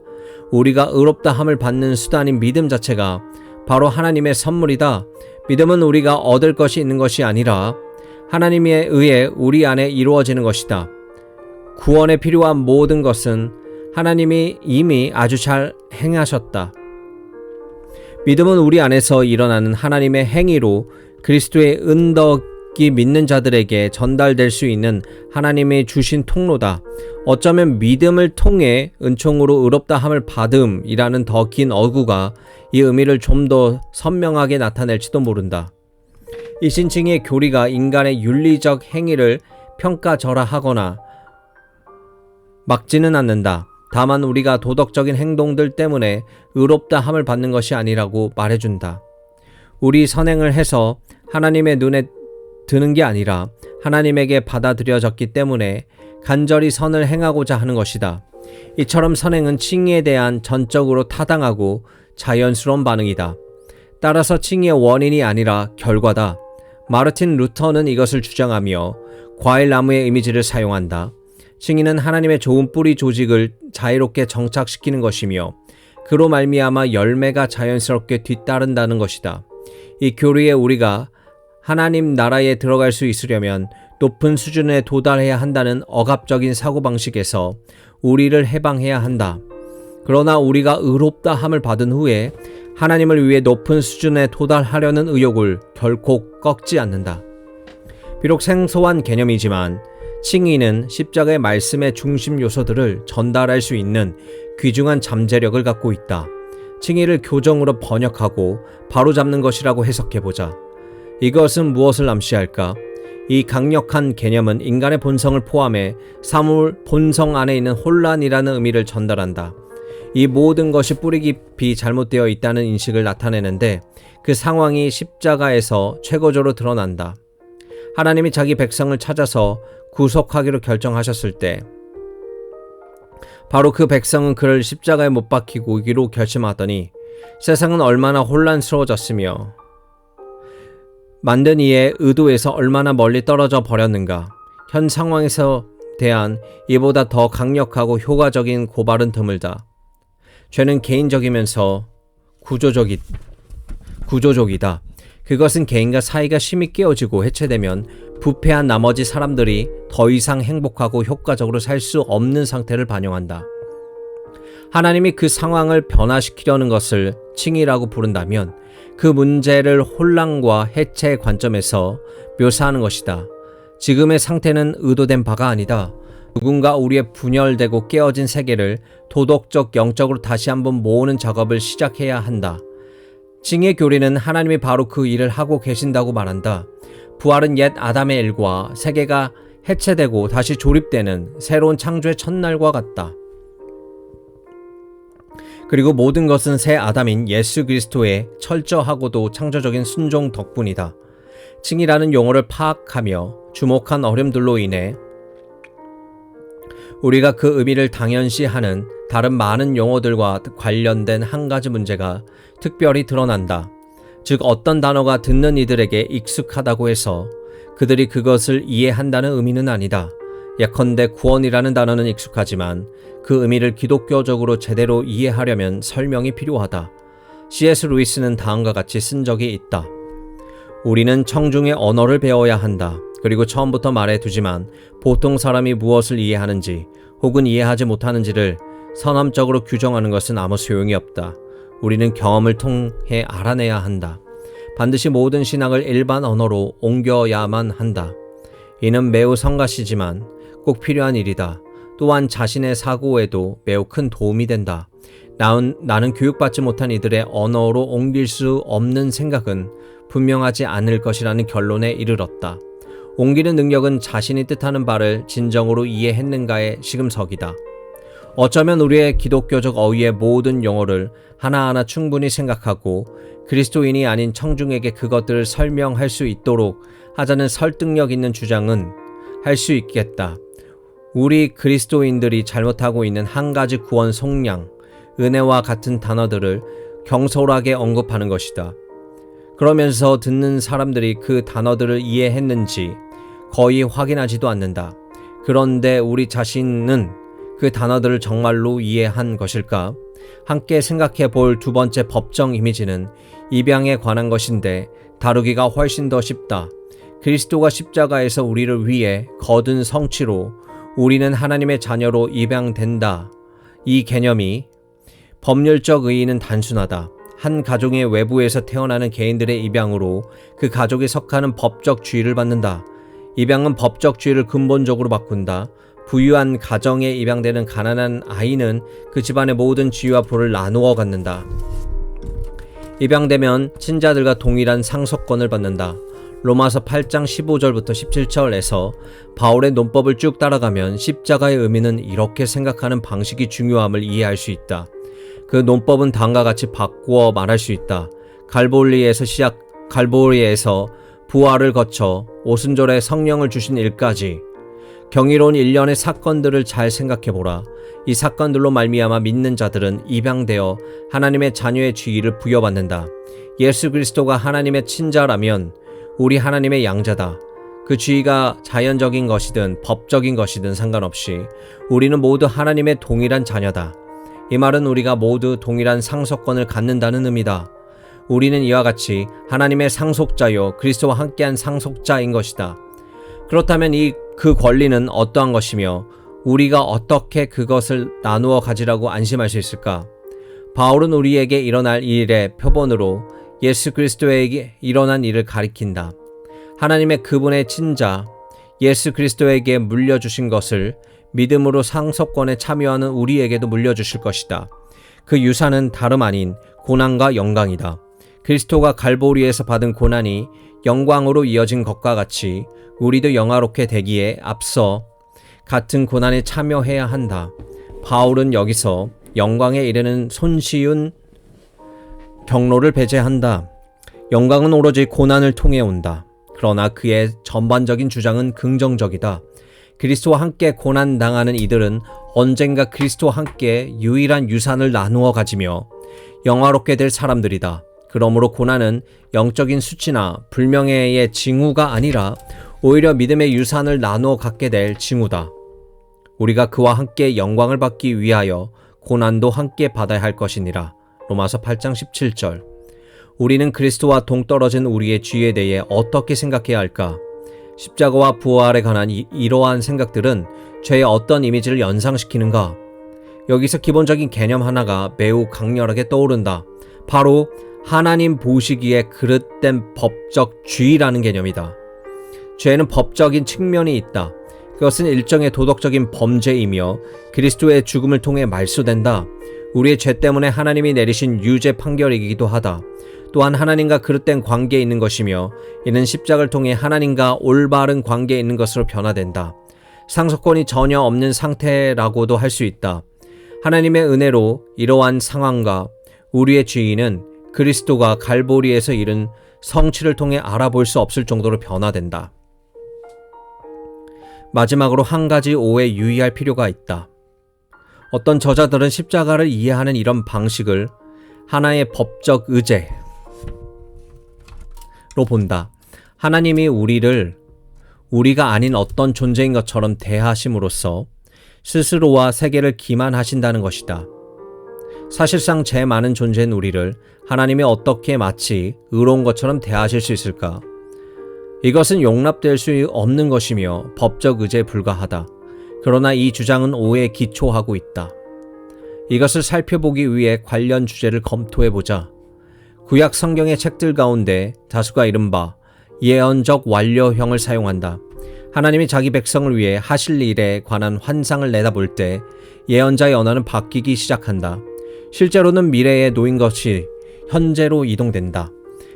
우리가 의롭다 함을 받는 수단인 믿음 자체가 바로 하나님의 선물이다. 믿음은 우리가 얻을 것이 있는 것이 아니라 하나님에 의해 우리 안에 이루어지는 것이다. 구원에 필요한 모든 것은 하나님이 이미 아주 잘 행하셨다. 믿음은 우리 안에서 일어나는 하나님의 행위로 그리스도의 은덕이 믿는 자들에게 전달될 수 있는 하나님의 주신 통로다. 어쩌면 믿음을 통해 은총으로 의롭다 함을 받음이라는 더 긴 어구가 이 의미를 좀 더 선명하게 나타낼지도 모른다. 이신칭의 교리가 인간의 윤리적 행위를 평가절하하거나 막지는 않는다. 다만 우리가 도덕적인 행동들 때문에 의롭다 함을 받는 것이 아니라고 말해준다. 우리 선행을 해서 하나님의 눈에 드는 게 아니라 하나님에게 받아들여졌기 때문에 간절히 선을 행하고자 하는 것이다. 이처럼 선행은 칭의에 대한 전적으로 타당하고 자연스러운 반응이다. 따라서 칭의의 원인이 아니라 결과다. 마르틴 루터는 이것을 주장하며 과일나무의 이미지를 사용한다. 칭의는 하나님의 좋은 뿌리 조직을 자유롭게 정착시키는 것이며 그로 말미암아 열매가 자연스럽게 뒤따른다는 것이다. 이 교리에 우리가 하나님 나라에 들어갈 수 있으려면 높은 수준에 도달해야 한다는 억압적인 사고방식에서 우리를 해방해야 한다. 그러나 우리가 의롭다 함을 받은 후에 하나님을 위해 높은 수준에 도달하려는 의욕을 결코 꺾지 않는다. 비록 생소한 개념이지만 칭의는 십자가의 말씀의 중심 요소들을 전달할 수 있는 귀중한 잠재력을 갖고 있다. 칭의를 교정으로 번역하고 바로잡는 것이라고 해석해보자. 이것은 무엇을 암시할까? 이 강력한 개념은 인간의 본성을 포함해 사물 본성 안에 있는 혼란이라는 의미를 전달한다. 이 모든 것이 뿌리 깊이 잘못되어 있다는 인식을 나타내는데 그 상황이 십자가에서 최고조로 드러난다. 하나님이 자기 백성을 찾아서 구속하기로 결정하셨을 때 바로 그 백성은 그를 십자가에 못 박히기로 결심하더니 세상은 얼마나 혼란스러워졌으며 만든 이의 의도에서 얼마나 멀리 떨어져 버렸는가. 현 상황에서 대한 이보다 더 강력하고 효과적인 고발은 드물다. 죄는 개인적이면서 구조적이다. 그것은 개인과 사이가 심히 깨어지고 해체되면 부패한 나머지 사람들이 더 이상 행복하고 효과적으로 살 수 없는 상태를 반영한다. 하나님이 그 상황을 변화시키려는 것을 칭의라고 부른다면 그 문제를 혼란과 해체의 관점에서 묘사하는 것이다. 지금의 상태는 의도된 바가 아니다. 누군가 우리의 분열되고 깨어진 세계를 도덕적, 영적으로 다시 한번 모으는 작업을 시작해야 한다. 칭의의 교리는 하나님이 바로 그 일을 하고 계신다고 말한다. 부활은 옛 아담의 일과 세계가 해체되고 다시 조립되는 새로운 창조의 첫날과 같다. 그리고 모든 것은 새 아담인 예수 그리스도의 철저하고도 창조적인 순종 덕분이다. 칭의라는 용어를 파악하며 주목한 어려움들로 인해 우리가 그 의미를 당연시하는 다른 많은 용어들과 관련된 한 가지 문제가 특별히 드러난다. 즉 어떤 단어가 듣는 이들에게 익숙하다고 해서 그들이 그것을 이해한다는 의미는 아니다. 예컨대 구원이라는 단어는 익숙하지만 그 의미를 기독교적으로 제대로 이해하려면 설명이 필요하다. C.S. 루이스는 다음과 같이 쓴 적이 있다. 우리는 청중의 언어를 배워야 한다. 그리고 처음부터 말해두지만 보통 사람이 무엇을 이해하는지 혹은 이해하지 못하는지를 선언적으로 규정하는 것은 아무 소용이 없다. 우리는 경험을 통해 알아내야 한다. 반드시 모든 신학을 일반 언어로 옮겨야만 한다. 이는 매우 성가시지만 꼭 필요한 일이다. 또한 자신의 사고에도 매우 큰 도움이 된다. 나는 교육받지 못한 이들의 언어로 옮길 수 없는 생각은 분명하지 않을 것이라는 결론에 이르렀다. 옮기는 능력은 자신이 뜻하는 바를 진정으로 이해했는가의 시금석이다. 어쩌면 우리의 기독교적 어휘의 모든 용어를 하나하나 충분히 생각하고 그리스도인이 아닌 청중에게 그것들을 설명할 수 있도록 하자는 설득력 있는 주장은 할 수 있겠다. 우리 그리스도인들이 잘못하고 있는 한 가지 구원 속량, 은혜와 같은 단어들을 경솔하게 언급하는 것이다. 그러면서 듣는 사람들이 그 단어들을 이해했는지 거의 확인하지도 않는다. 그런데 우리 자신은 그 단어들을 정말로 이해한 것일까? 함께 생각해 볼 두 번째 법정 이미지는 입양에 관한 것인데 다루기가 훨씬 더 쉽다. 그리스도가 십자가에서 우리를 위해 거둔 성취로 우리는 하나님의 자녀로 입양된다. 이 개념이 법률적 의의는 단순하다. 한 가족의 외부에서 태어나는 개인들의 입양으로 그 가족이 속하는 법적 지위를 받는다. 입양은 법적 지위를 근본적으로 바꾼다. 부유한 가정에 입양되는 가난한 아이는 그 집안의 모든 지위와 부를 나누어 갖는다. 입양되면 친자들과 동일한 상속권을 받는다. 로마서 8장 15절부터 17절에서 바울의 논법을 쭉 따라가면 십자가의 의미는 이렇게 생각하는 방식이 중요함을 이해할 수 있다. 그 논법은 다음과 같이 바꾸어 말할 수 있다. 갈보리에서 부활을 거쳐 오순절에 성령을 주신 일까지 경이로운 일련의 사건들을 잘 생각해보라. 이 사건들로 말미암아 믿는 자들은 입양되어 하나님의 자녀의 지위를 부여받는다. 예수 그리스도가 하나님의 친자라면 우리 하나님의 양자다. 그 지위가 자연적인 것이든 법적인 것이든 상관없이 우리는 모두 하나님의 동일한 자녀다. 이 말은 우리가 모두 동일한 상속권을 갖는다는 의미다. 우리는 이와 같이 하나님의 상속자요 그리스도와 함께한 상속자인 것이다. 그렇다면 그 권리는 어떠한 것이며 우리가 어떻게 그것을 나누어 가지라고 안심할 수 있을까? 바울은 우리에게 일어날 일의 표본으로 예수 그리스도에게 일어난 일을 가리킨다. 하나님의 그분의 친자 예수 그리스도에게 물려주신 것을 믿음으로 상속권에 참여하는 우리에게도 물려주실 것이다. 그 유산은 다름 아닌 고난과 영광이다. 그리스도가 갈보리에서 받은 고난이 영광으로 이어진 것과 같이 우리도 영화롭게 되기에 앞서 같은 고난에 참여해야 한다. 바울은 여기서 영광에 이르는 손쉬운 경로를 배제한다. 영광은 오로지 고난을 통해 온다. 그러나 그의 전반적인 주장은 긍정적이다. 그리스도와 함께 고난당하는 이들은 언젠가 그리스도와 함께 유일한 유산을 나누어 가지며 영화롭게 될 사람들이다. 그러므로 고난은 영적인 수치나 불명예의 징후가 아니라 오히려 믿음의 유산을 나누어 갖게 될 징후다. 우리가 그와 함께 영광을 받기 위하여 고난도 함께 받아야 할 것이니라. 로마서 8장 17절. 우리는 그리스도와 동떨어진 우리의 죄에 대해 어떻게 생각해야 할까? 십자가와 부활에 관한 이러한 생각들은 죄의 어떤 이미지를 연상시키는가? 여기서 기본적인 개념 하나가 매우 강렬하게 떠오른다. 바로 하나님 보시기에 그릇된 법적 주의라는 개념이다. 죄는 법적인 측면이 있다. 그것은 일종의 도덕적인 범죄이며 그리스도의 죽음을 통해 말소된다. 우리의 죄 때문에 하나님이 내리신 유죄 판결이기도 하다. 또한 하나님과 그릇된 관계에 있는 것이며 이는 십자가를 통해 하나님과 올바른 관계에 있는 것으로 변화된다. 상속권이 전혀 없는 상태라고도 할 수 있다. 하나님의 은혜로 이러한 상황과 우리의 죄인은 그리스도가 갈보리에서 이룬 성취를 통해 알아볼 수 없을 정도로 변화된다. 마지막으로 한 가지 오해에 유의할 필요가 있다. 어떤 저자들은 십자가를 이해하는 이런 방식을 하나의 법적 의제로 본다. 하나님이 우리를 우리가 아닌 어떤 존재인 것처럼 대하심으로써 스스로와 세계를 기만하신다는 것이다. 사실상 죄 많은 존재인 우리를 하나님이 어떻게 마치 의로운 것처럼 대하실 수 있을까? 이것은 용납될 수 없는 것이며 법적 의제에 불과하다. 그러나 이 주장은 오해에 기초하고 있다. 이것을 살펴보기 위해 관련 주제를 검토해보자. 구약 성경의 책들 가운데 다수가 이른바 예언적 완료형을 사용한다. 하나님이 자기 백성을 위해 하실 일에 관한 환상을 내다볼 때 예언자의 언어는 바뀌기 시작한다. 실제로는 미래에 놓인 것이 현재로 이동된다.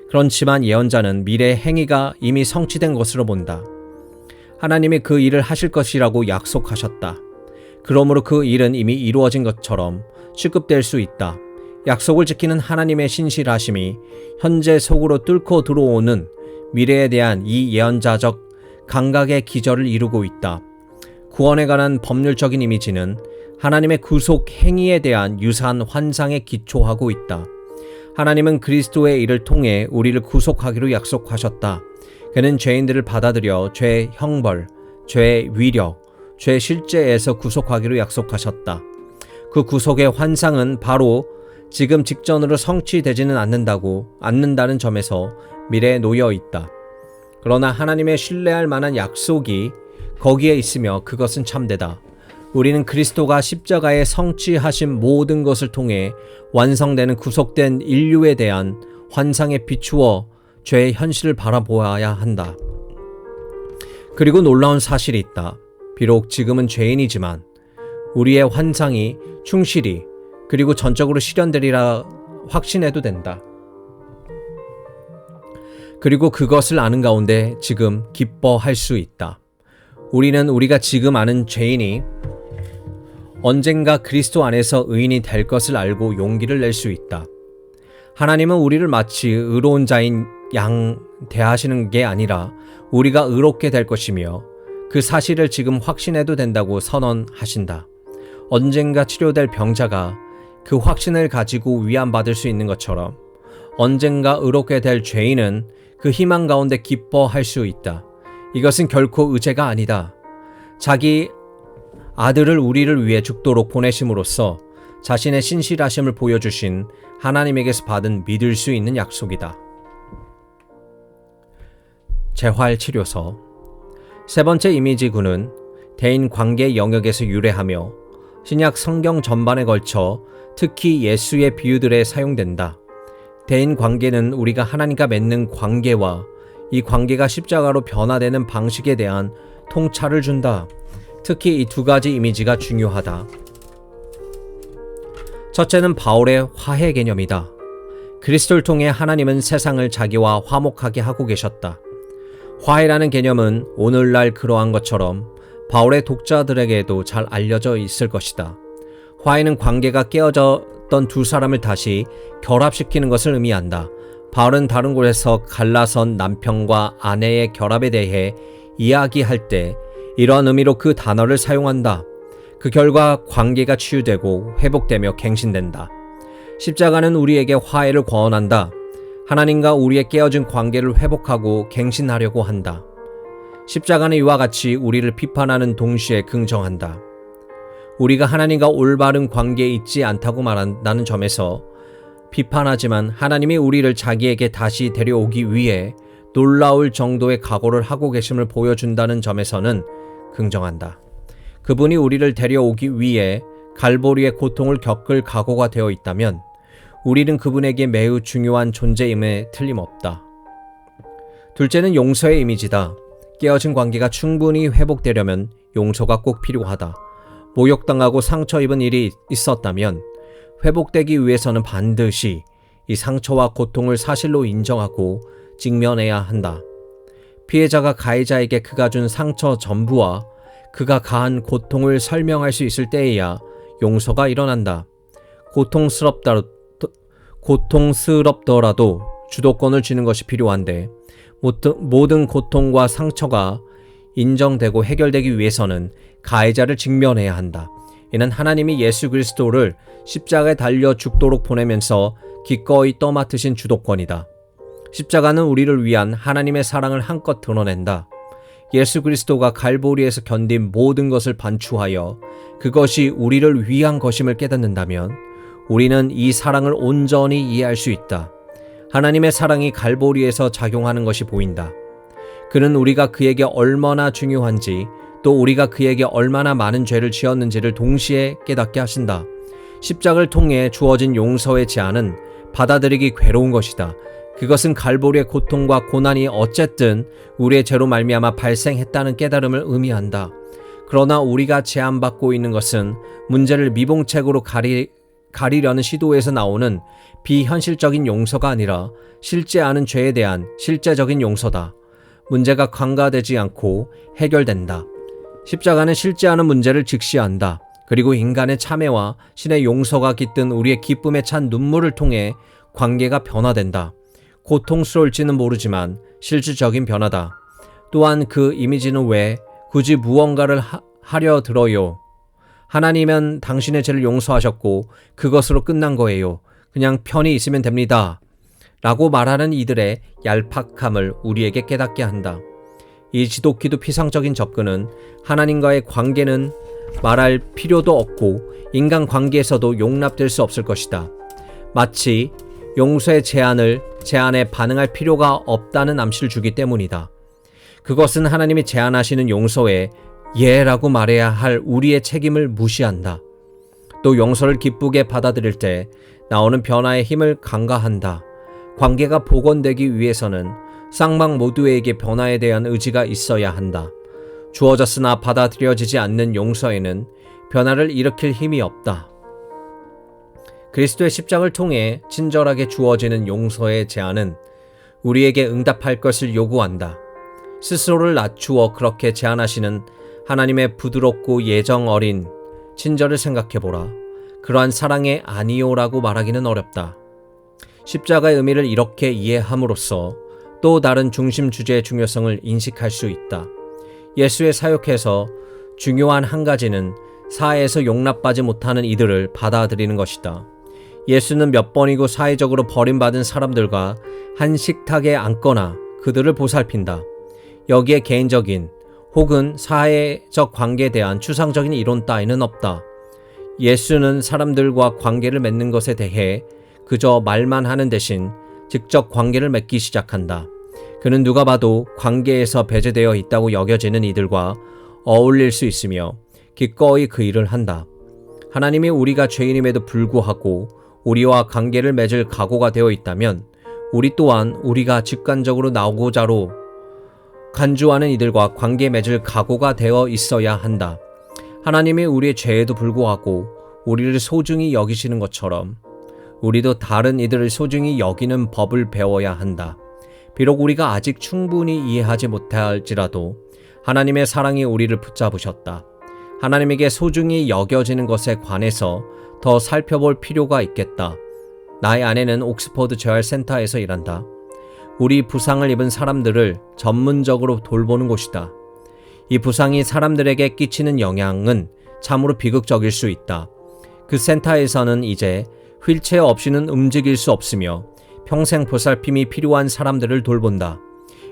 그렇지만 예언자는 미래의 행위가 이미 성취된 것으로 본다. 하나님이 그 일을 하실 것이라고 약속하셨다. 그러므로 그 일은 이미 이루어진 것처럼 취급될 수 있다. 약속을 지키는 하나님의 신실하심이 현재 속으로 뚫고 들어오는 미래에 대한 이 예언자적 감각의 기저를 이루고 있다. 구원에 관한 법률적인 이미지는 하나님의 구속 행위에 대한 유사한 환상에 기초하고 있다. 하나님은 그리스도의 일을 통해 우리를 구속하기로 약속하셨다. 그는 죄인들을 받아들여 죄의 형벌, 죄의 위력, 죄의 실제에서 구속하기로 약속하셨다. 그 구속의 환상은 바로 지금 직전으로 성취되지는 않는다는 점에서 미래에 놓여 있다. 그러나 하나님의 신뢰할 만한 약속이 거기에 있으며 그것은 참되다. 우리는 그리스도가 십자가에 성취하신 모든 것을 통해 완성되는 구속된 인류에 대한 환상에 비추어 죄의 현실을 바라보아야 한다. 그리고 놀라운 사실이 있다. 비록 지금은 죄인이지만 우리의 환상이 충실히 그리고 전적으로 실현되리라 확신해도 된다. 그리고 그것을 아는 가운데 지금 기뻐할 수 있다. 우리는 우리가 지금 아는 죄인이 언젠가 그리스도 안에서 의인이 될 것을 알고 용기를 낼 수 있다. 하나님은 우리를 마치 의로운 자인 대하시는 게 아니라 우리가 의롭게 될 것이며 그 사실을 지금 확신해도 된다고 선언하신다. 언젠가 치료될 병자가 그 확신을 가지고 위안받을 수 있는 것처럼 언젠가 의롭게 될 죄인은 그 희망 가운데 기뻐할 수 있다. 이것은 결코 의제가 아니다. 자기 아들을 우리를 위해 죽도록 보내심으로써 자신의 신실하심을 보여주신 하나님에게서 받은 믿을 수 있는 약속이다. 재활치료서 세 번째 이미지구는 대인관계 영역에서 유래하며 신약 성경 전반에 걸쳐 특히 예수의 비유들에 사용된다. 대인관계는 우리가 하나님과 맺는 관계와 이 관계가 십자가로 변화되는 방식에 대한 통찰을 준다. 특히 이 두 가지 이미지가 중요하다. 첫째는 바울의 화해 개념이다. 그리스도를 통해 하나님은 세상을 자기와 화목하게 하고 계셨다. 화해라는 개념은 오늘날 그러한 것처럼 바울의 독자들에게도 잘 알려져 있을 것이다. 화해는 관계가 깨어졌던 두 사람을 다시 결합시키는 것을 의미한다. 바울은 다른 곳에서 갈라선 남편과 아내의 결합에 대해 이야기할 때 이러한 의미로 그 단어를 사용한다. 그 결과 관계가 치유되고 회복되며 갱신된다. 십자가는 우리에게 화해를 권한다. 하나님과 우리의 깨어진 관계를 회복하고 갱신하려고 한다. 십자가는 이와 같이 우리를 비판하는 동시에 긍정한다. 우리가 하나님과 올바른 관계에 있지 않다고 말한다는 점에서 비판하지만 하나님이 우리를 자기에게 다시 데려오기 위해 놀라울 정도의 각오를 하고 계심을 보여준다는 점에서는 긍정한다. 그분이 우리를 데려오기 위해 갈보리의 고통을 겪을 각오가 되어 있다면 우리는 그분에게 매우 중요한 존재임에 틀림없다. 둘째는 용서의 이미지다. 깨어진 관계가 충분히 회복되려면 용서가 꼭 필요하다. 모욕당하고 상처 입은 일이 있었다면 회복되기 위해서는 반드시 이 상처와 고통을 사실로 인정하고 직면해야 한다. 피해자가 가해자에게 그가 준 상처 전부와 그가 가한 고통을 설명할 수 있을 때에야 용서가 일어난다. 고통스럽더라도 주도권을 쥐는 것이 필요한데 모든 고통과 상처가 인정되고 해결되기 위해서는 가해자를 직면해야 한다. 이는 하나님이 예수 그리스도를 십자가에 달려 죽도록 보내면서 기꺼이 떠맡으신 주도권이다. 십자가는 우리를 위한 하나님의 사랑을 한껏 드러낸다. 예수 그리스도가 갈보리에서 견딘 모든 것을 반추하여 그것이 우리를 위한 것임을 깨닫는다면 우리는 이 사랑을 온전히 이해할 수 있다. 하나님의 사랑이 갈보리에서 작용하는 것이 보인다. 그는 우리가 그에게 얼마나 중요한지 또 우리가 그에게 얼마나 많은 죄를 지었는지를 동시에 깨닫게 하신다. 십자가를 통해 주어진 용서의 제안은 받아들이기 괴로운 것이다. 그것은 갈보리의 고통과 고난이 어쨌든 우리의 죄로 말미암아 발생했다는 깨달음을 의미한다. 그러나 우리가 제안받고 있는 것은 문제를 미봉책으로 가리려는 시도에서 나오는 비현실적인 용서가 아니라 실제하는 죄에 대한 실제적인 용서다. 문제가 간과되지 않고 해결된다. 십자가는 실제하는 문제를 직시한다. 그리고 인간의 참회와 신의 용서가 깃든 우리의 기쁨에 찬 눈물을 통해 관계가 변화된다. 고통스러울지는 모르지만 실질적인 변화다. 또한 그 이미지는 왜 굳이 무언가를 하려 들어요? 하나님은 당신의 죄를 용서하셨고 그것으로 끝난 거예요. 그냥 편히 있으면 됩니다. 라고 말하는 이들의 얄팍함을 우리에게 깨닫게 한다. 이 지독히도 피상적인 접근은 하나님과의 관계는 말할 필요도 없고 인간 관계에서도 용납될 수 없을 것이다. 마치 용서의 제안에 반응할 필요가 없다는 암시를 주기 때문이다. 그것은 하나님이 제안하시는 용서에 예라고 말해야 할 우리의 책임을 무시한다. 또 용서를 기쁘게 받아들일 때 나오는 변화의 힘을 간과한다. 관계가 복원되기 위해서는 쌍방 모두에게 변화에 대한 의지가 있어야 한다. 주어졌으나 받아들여지지 않는 용서에는 변화를 일으킬 힘이 없다. 그리스도의 십자가를 통해 친절하게 주어지는 용서의 제안은 우리에게 응답할 것을 요구한다. 스스로를 낮추어 그렇게 제안하시는 하나님의 부드럽고 예정 어린 친절을 생각해보라. 그러한 사랑의 아니요라고 말하기는 어렵다. 십자가의 의미를 이렇게 이해함으로써 또 다른 중심 주제의 중요성을 인식할 수 있다. 예수의 사역에서 중요한 한 가지는 사회에서 용납받지 못하는 이들을 받아들이는 것이다. 예수는 몇 번이고 사회적으로 버림받은 사람들과 한 식탁에 앉거나 그들을 보살핀다. 여기에 개인적인 혹은 사회적 관계에 대한 추상적인 이론 따위는 없다. 예수는 사람들과 관계를 맺는 것에 대해 그저 말만 하는 대신 직접 관계를 맺기 시작한다. 그는 누가 봐도 관계에서 배제되어 있다고 여겨지는 이들과 어울릴 수 있으며 기꺼이 그 일을 한다. 하나님이 우리가 죄인임에도 불구하고 우리와 관계를 맺을 각오가 되어 있다면 우리 또한 우리가 직관적으로 나오고자로 간주하는 이들과 관계 맺을 각오가 되어 있어야 한다. 하나님이 우리의 죄에도 불구하고 우리를 소중히 여기시는 것처럼 우리도 다른 이들을 소중히 여기는 법을 배워야 한다. 비록 우리가 아직 충분히 이해하지 못할지라도 하나님의 사랑이 우리를 붙잡으셨다. 하나님에게 소중히 여겨지는 것에 관해서 더 살펴볼 필요가 있겠다. 나의 아내는 옥스퍼드 재활센터에서 일한다. 우리 부상을 입은 사람들을 전문적으로 돌보는 곳이다. 이 부상이 사람들에게 끼치는 영향은 참으로 비극적일 수 있다. 그 센터에서는 이제 휠체어 없이는 움직일 수 없으며 평생 보살핌이 필요한 사람들을 돌본다.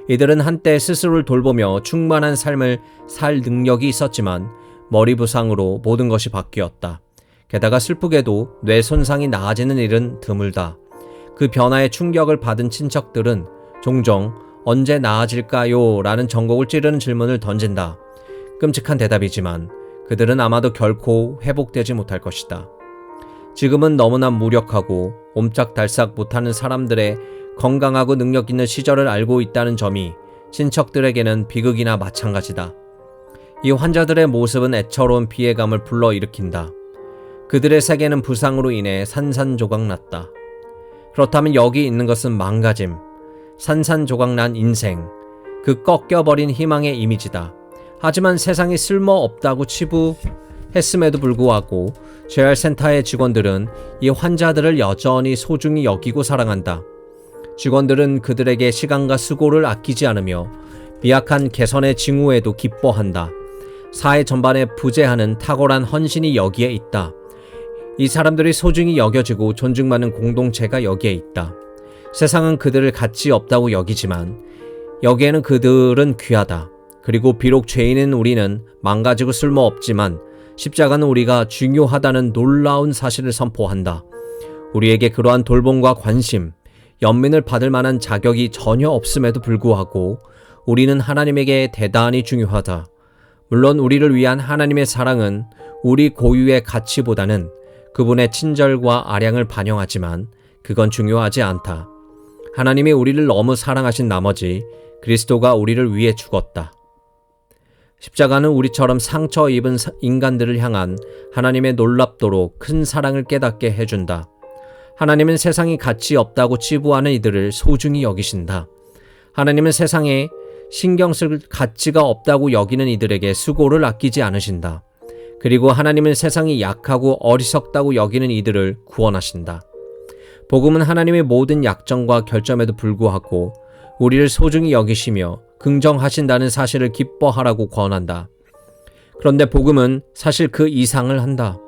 이들은 한때 스스로를 돌보며 충만한 삶을 살 능력이 있었지만 머리 부상으로 모든 것이 바뀌었다. 게다가 슬프게도 뇌 손상이 나아지는 일은 드물다. 그 변화에 충격을 받은 친척들은 종종 언제 나아질까요? 라는 전곡을 찌르는 질문을 던진다. 끔찍한 대답이지만 그들은 아마도 결코 회복되지 못할 것이다. 지금은 너무나 무력하고 옴짝달싹 못하는 사람들의 건강하고 능력 있는 시절을 알고 있다는 점이 친척들에게는 비극이나 마찬가지다. 이 환자들의 모습은 애처로운 피해감을 불러일으킨다. 그들의 세계는 부상으로 인해 산산조각났다. 그렇다면 여기 있는 것은 망가짐, 산산조각난 인생, 그 꺾여버린 희망의 이미지다. 하지만 세상이 쓸모없다고 치부했음에도 불구하고 재활센터의 직원들은 이 환자들을 여전히 소중히 여기고 사랑한다. 직원들은 그들에게 시간과 수고를 아끼지 않으며 미약한 개선의 징후에도 기뻐한다. 사회 전반에 부재하는 탁월한 헌신이 여기에 있다. 이 사람들이 소중히 여겨지고 존중받는 공동체가 여기에 있다. 세상은 그들을 가치 없다고 여기지만 여기에는 그들은 귀하다. 그리고 비록 죄인인 우리는 망가지고 쓸모없지만 십자가는 우리가 중요하다는 놀라운 사실을 선포한다. 우리에게 그러한 돌봄과 관심, 연민을 받을 만한 자격이 전혀 없음에도 불구하고 우리는 하나님에게 대단히 중요하다. 물론 우리를 위한 하나님의 사랑은 우리 고유의 가치보다는 그분의 친절과 아량을 반영하지만 그건 중요하지 않다. 하나님이 우리를 너무 사랑하신 나머지 그리스도가 우리를 위해 죽었다. 십자가는 우리처럼 상처 입은 인간들을 향한 하나님의 놀랍도록 큰 사랑을 깨닫게 해준다. 하나님은 세상이 가치 없다고 치부하는 이들을 소중히 여기신다. 하나님은 세상에 신경 쓸 가치가 없다고 여기는 이들에게 수고를 아끼지 않으신다. 그리고 하나님은 세상이 약하고 어리석다고 여기는 이들을 구원하신다. 복음은 하나님의 모든 약점과 결점에도 불구하고 우리를 소중히 여기시며 긍정하신다는 사실을 기뻐하라고 권한다. 그런데 복음은 사실 그 이상을 한다.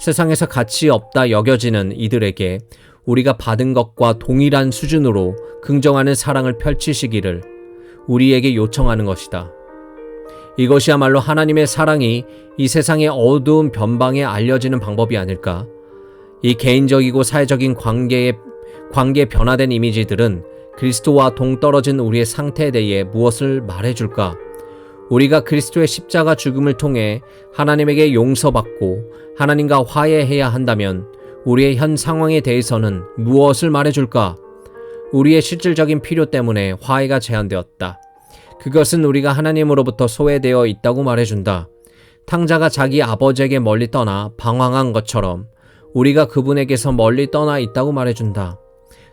세상에서 가치 없다 여겨지는 이들에게 우리가 받은 것과 동일한 수준으로 긍정하는 사랑을 펼치시기를 우리에게 요청하는 것이다. 이것이야말로 하나님의 사랑이 이 세상의 어두운 변방에 알려지는 방법이 아닐까? 이 개인적이고 사회적인 관계에 변화된 이미지들은 그리스도와 동떨어진 우리의 상태에 대해 무엇을 말해줄까? 우리가 그리스도의 십자가 죽음을 통해 하나님에게 용서받고 하나님과 화해해야 한다면 우리의 현 상황에 대해서는 무엇을 말해줄까? 우리의 실질적인 필요 때문에 화해가 제한되었다. 그것은 우리가 하나님으로부터 소외되어 있다고 말해준다. 탕자가 자기 아버지에게 멀리 떠나 방황한 것처럼 우리가 그분에게서 멀리 떠나 있다고 말해준다.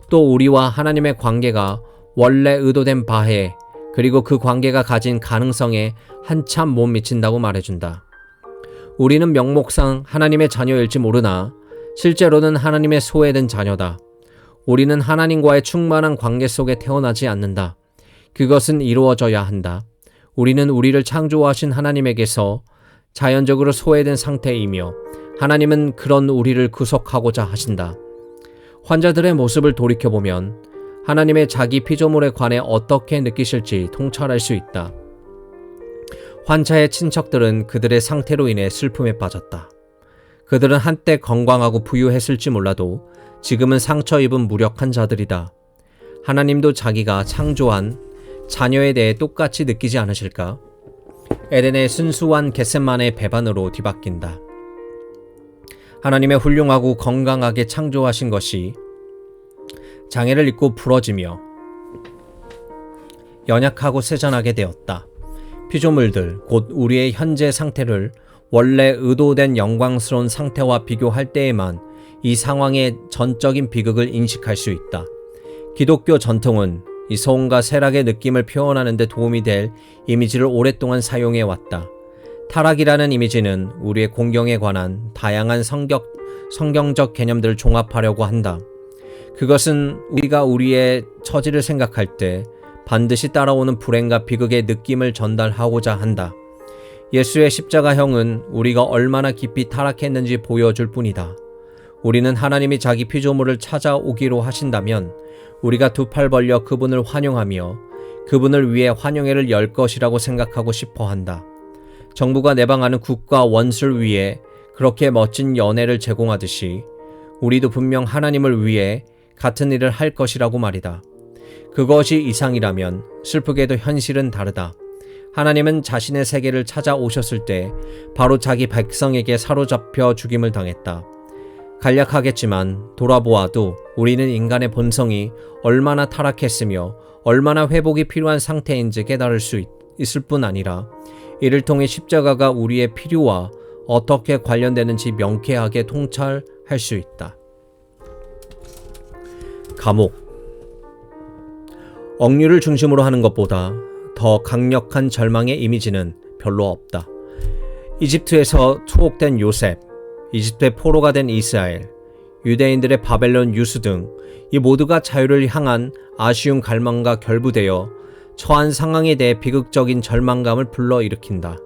또 우리와 하나님의 관계가 원래 의도된 바에 그리고 그 관계가 가진 가능성에 한참 못 미친다고 말해준다. 우리는 명목상 하나님의 자녀일지 모르나 실제로는 하나님의 소외된 자녀다. 우리는 하나님과의 충만한 관계 속에 태어나지 않는다. 그것은 이루어져야 한다. 우리는 우리를 창조하신 하나님에게서 자연적으로 소외된 상태이며 하나님은 그런 우리를 구속하고자 하신다. 환자들의 모습을 돌이켜보면 하나님의 자기 피조물에 관해 어떻게 느끼실지 통찰할 수 있다. 환자의 친척들은 그들의 상태로 인해 슬픔에 빠졌다. 그들은 한때 건강하고 부유했을지 몰라도 지금은 상처 입은 무력한 자들이다. 하나님도 자기가 창조한 자녀에 대해 똑같이 느끼지 않으실까? 에덴의 순수한 겟셋만의 배반으로 뒤바뀐다. 하나님의 훌륭하고 건강하게 창조하신 것이 장애를 입고 부러지며 연약하고 세잔하게 되었다. 피조물들, 곧 우리의 현재 상태를 원래 의도된 영광스러운 상태와 비교할 때에만 이 상황의 전적인 비극을 인식할 수 있다. 기독교 전통은 이 소음과 쇠락의 느낌을 표현하는 데 도움이 될 이미지를 오랫동안 사용해 왔다. 타락이라는 이미지는 우리의 공경에 관한 다양한 성경적 개념들을 종합하려고 한다. 그것은 우리가 우리의 처지를 생각할 때 반드시 따라오는 불행과 비극의 느낌을 전달하고자 한다. 예수의 십자가형은 우리가 얼마나 깊이 타락했는지 보여줄 뿐이다. 우리는 하나님이 자기 피조물을 찾아오기로 하신다면 우리가 두 팔 벌려 그분을 환영하며 그분을 위해 환영회를 열 것이라고 생각하고 싶어 한다. 정부가 내방하는 국가 원수를 위해 그렇게 멋진 연회를 제공하듯이 우리도 분명 하나님을 위해 같은 일을 할 것이라고 말이다. 그것이 이상이라면 슬프게도 현실은 다르다. 하나님은 자신의 세계를 찾아오셨을 때 바로 자기 백성에게 사로잡혀 죽임을 당했다. 간략하겠지만 돌아보아도 우리는 인간의 본성이 얼마나 타락했으며 얼마나 회복이 필요한 상태인지 깨달을 수 있을 뿐 아니라 이를 통해 십자가가 우리의 필요와 어떻게 관련되는지 명쾌하게 통찰할 수 있다. 감옥. 억류를 중심으로 하는 것보다 더 강력한 절망의 이미지는 별로 없다. 이집트에서 투옥된 요셉, 이집트의 포로가 된 이스라엘, 유대인들의 바벨론 유수 등 이 모두가 자유를 향한 아쉬운 갈망과 결부되어 처한 상황에 대해 비극적인 절망감을 불러일으킨다.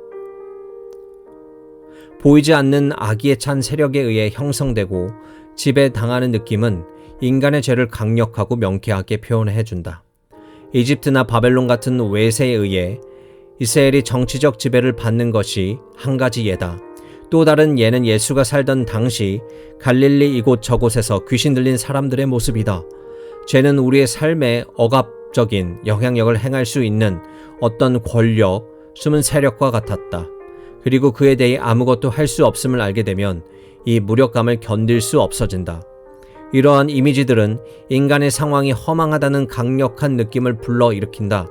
보이지 않는 악의에 찬 세력에 의해 형성되고 지배당하는 느낌은 인간의 죄를 강력하고 명쾌하게 표현해준다. 이집트나 바벨론 같은 외세에 의해 이스라엘이 정치적 지배를 받는 것이 한 가지 예다. 또 다른 예는 예수가 살던 당시 갈릴리 이곳저곳에서 귀신 들린 사람들의 모습이다. 죄는 우리의 삶에 억압적인 영향력을 행할 수 있는 어떤 권력, 숨은 세력과 같았다. 그리고 그에 대해 아무것도 할 수 없음을 알게 되면 이 무력감을 견딜 수 없어진다. 이러한 이미지들은 인간의 상황이 허망하다는 강력한 느낌을 불러일으킨다.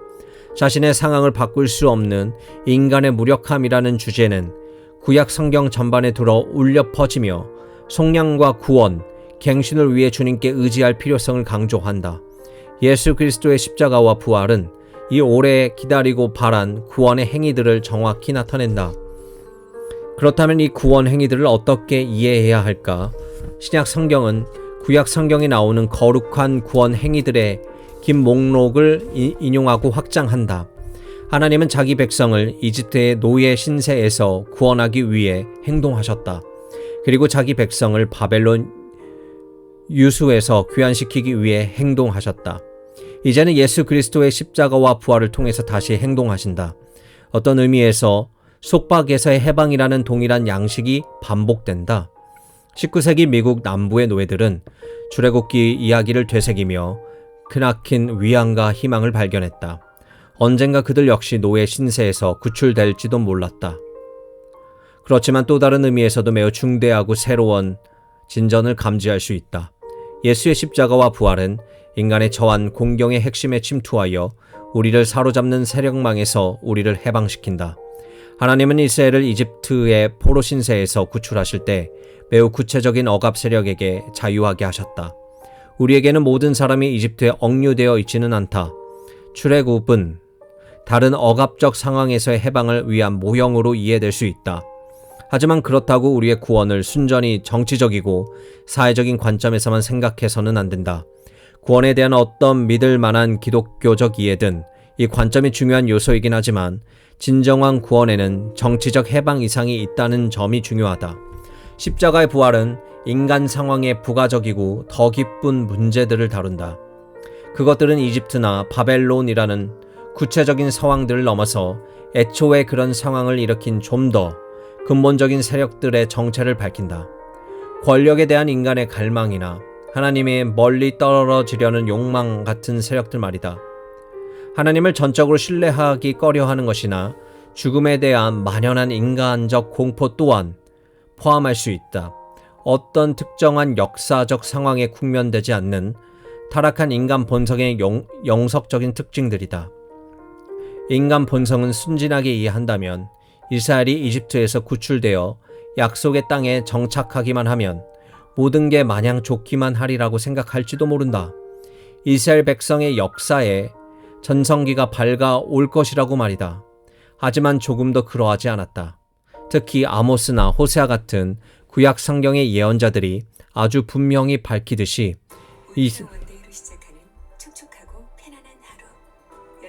자신의 상황을 바꿀 수 없는 인간의 무력함이라는 주제는 구약 성경 전반에 들어 울려 퍼지며 속량과 구원, 갱신을 위해 주님께 의지할 필요성을 강조한다. 예수 그리스도의 십자가와 부활은 이 오래 기다리고 바란 구원의 행위들을 정확히 나타낸다. 그렇다면 이 구원 행위들을 어떻게 이해해야 할까? 신약 성경은 구약 성경에 나오는 거룩한 구원 행위들의 긴 목록을 인용하고 확장한다. 하나님은 자기 백성을 이집트의 노예 신세에서 구원하기 위해 행동하셨다. 그리고 자기 백성을 바벨론 유수에서 귀환시키기 위해 행동하셨다. 이제는 예수 그리스도의 십자가와 부활을 통해서 다시 행동하신다. 어떤 의미에서 속박에서의 해방이라는 동일한 양식이 반복된다. 19세기 미국 남부의 노예들은 출애굽기 이야기를 되새기며 크나킨 위안과 희망을 발견했다. 언젠가 그들 역시 노예 신세에서 구출될지도 몰랐다. 그렇지만 또 다른 의미에서도 매우 중대하고 새로운 진전을 감지할 수 있다. 예수의 십자가와 부활은 인간의 처한 공경의 핵심에 침투하여 우리를 사로잡는 세력망에서 우리를 해방시킨다. 하나님은 이스라엘을 이집트의 포로 신세에서 구출하실 때 매우 구체적인 억압 세력에게 자유하게 하셨다. 우리에게는 모든 사람이 이집트에 억류되어 있지는 않다. 출애굽은 다른 억압적 상황에서의 해방을 위한 모형으로 이해될 수 있다. 하지만 그렇다고 우리의 구원을 순전히 정치적이고 사회적인 관점에서만 생각해서는 안 된다. 구원에 대한 어떤 믿을 만한 기독교적 이해든 이 관점이 중요한 요소이긴 하지만 진정한 구원에는 정치적 해방 이상이 있다는 점이 중요하다. 십자가의 부활은 인간 상황에 부가적이고 더 깊은 문제들을 다룬다. 그것들은 이집트나 바벨론이라는 구체적인 상황들을 넘어서 애초에 그런 상황을 일으킨 좀 더 근본적인 세력들의 정체를 밝힌다. 권력에 대한 인간의 갈망이나 하나님의 멀리 떨어지려는 욕망 같은 세력들 말이다. 하나님을 전적으로 신뢰하기 꺼려하는 것이나 죽음에 대한 만연한 인간적 공포 또한 포함할 수 있다. 어떤 특정한 역사적 상황에 국면되지 않는 타락한 인간 본성의 영속적인 특징들이다. 인간 본성은 순진하게 이해한다면 이스라엘이 이집트에서 구출되어 약속의 땅에 정착하기만 하면 모든 게 마냥 좋기만 하리라고 생각할지도 모른다. 이스라엘 백성의 역사에 전성기가 밝아올 것이라고 말이다. 하지만 조금도 그러하지 않았다. 특히 아모스나 호세아 같은 구약 성경의 예언자들이 아주 분명히 밝히듯이 원데이로 시작하는 촉촉하고 편안한 하루,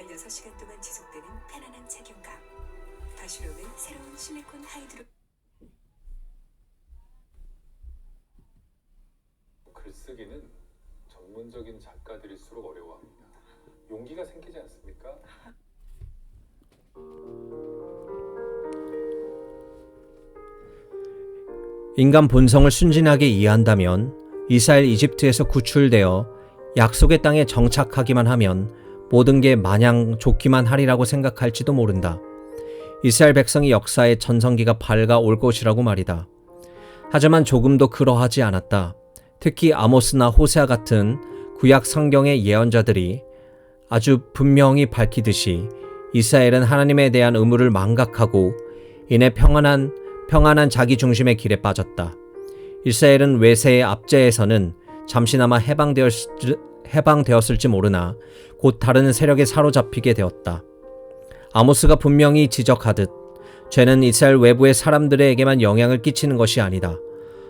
16시간 동안 지속되는 편안한 착용감, 바슈롬의 새로운 실리콘 하이드로. 글쓰기는 전문적인 작가들일수록 어려워합니다. 용기가 생기지 않습니까? 인간 본성을 순진하게 이해한다면 이스라엘 이집트에서 구출되어 약속의 땅에 정착하기만 하면 모든 게 마냥 좋기만 하리라고 생각할지도 모른다. 이스라엘 백성의 역사의 전성기가 밝아올 것이라고 말이다. 하지만 조금도 그러하지 않았다. 특히 아모스나 호세아 같은 구약 성경의 예언자들이 아주 분명히 밝히듯이 이스라엘은 하나님에 대한 의무를 망각하고 이내 평안한 자기 중심의 길에 빠졌다. 이스라엘은 외세의 압제에서는 잠시나마 해방되었을지 모르나 곧 다른 세력에 사로잡히게 되었다. 아모스가 분명히 지적하듯 죄는 이스라엘 외부의 사람들에게만 영향을 끼치는 것이 아니다.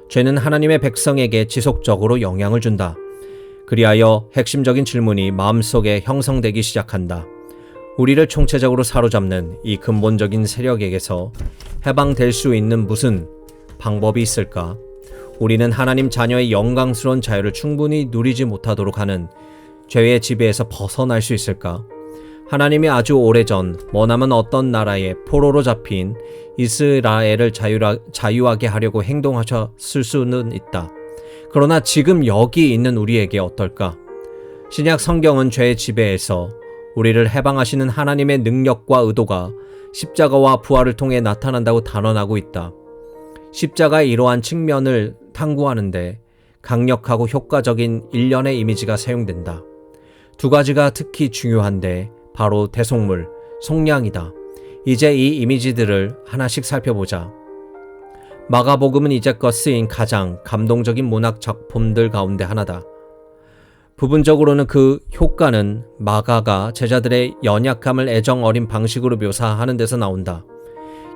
죄는 하나님의 백성에게 지속적으로 영향을 준다. 그리하여 핵심적인 질문이 마음속에 형성되기 시작한다. 우리를 총체적으로 사로잡는 이 근본적인 세력에게서 해방될 수 있는 무슨 방법이 있을까? 우리는 하나님 자녀의 영광스러운 자유를 충분히 누리지 못하도록 하는 죄의 지배에서 벗어날 수 있을까? 하나님이 아주 오래전 머나먼 어떤 나라에 포로로 잡힌 이스라엘을 자유하게 하려고 행동하셨을 수는 있다. 그러나 지금 여기 있는 우리에게 어떨까? 신약 성경은 죄의 지배에서 우리를 해방하시는 하나님의 능력과 의도가 십자가와 부활을 통해 나타난다고 단언하고 있다. 십자가의 이러한 측면을 탐구하는데 강력하고 효과적인 일련의 이미지가 사용된다. 두 가지가 특히 중요한데 바로 대속물, 속량이다. 이제 이 이미지들을 하나씩 살펴보자. 마가복음은 이제껏 쓰인 가장 감동적인 문학 작품들 가운데 하나다. 부분적으로는 그 효과는 마가가 제자들의 연약함을 애정 어린 방식으로 묘사하는 데서 나온다.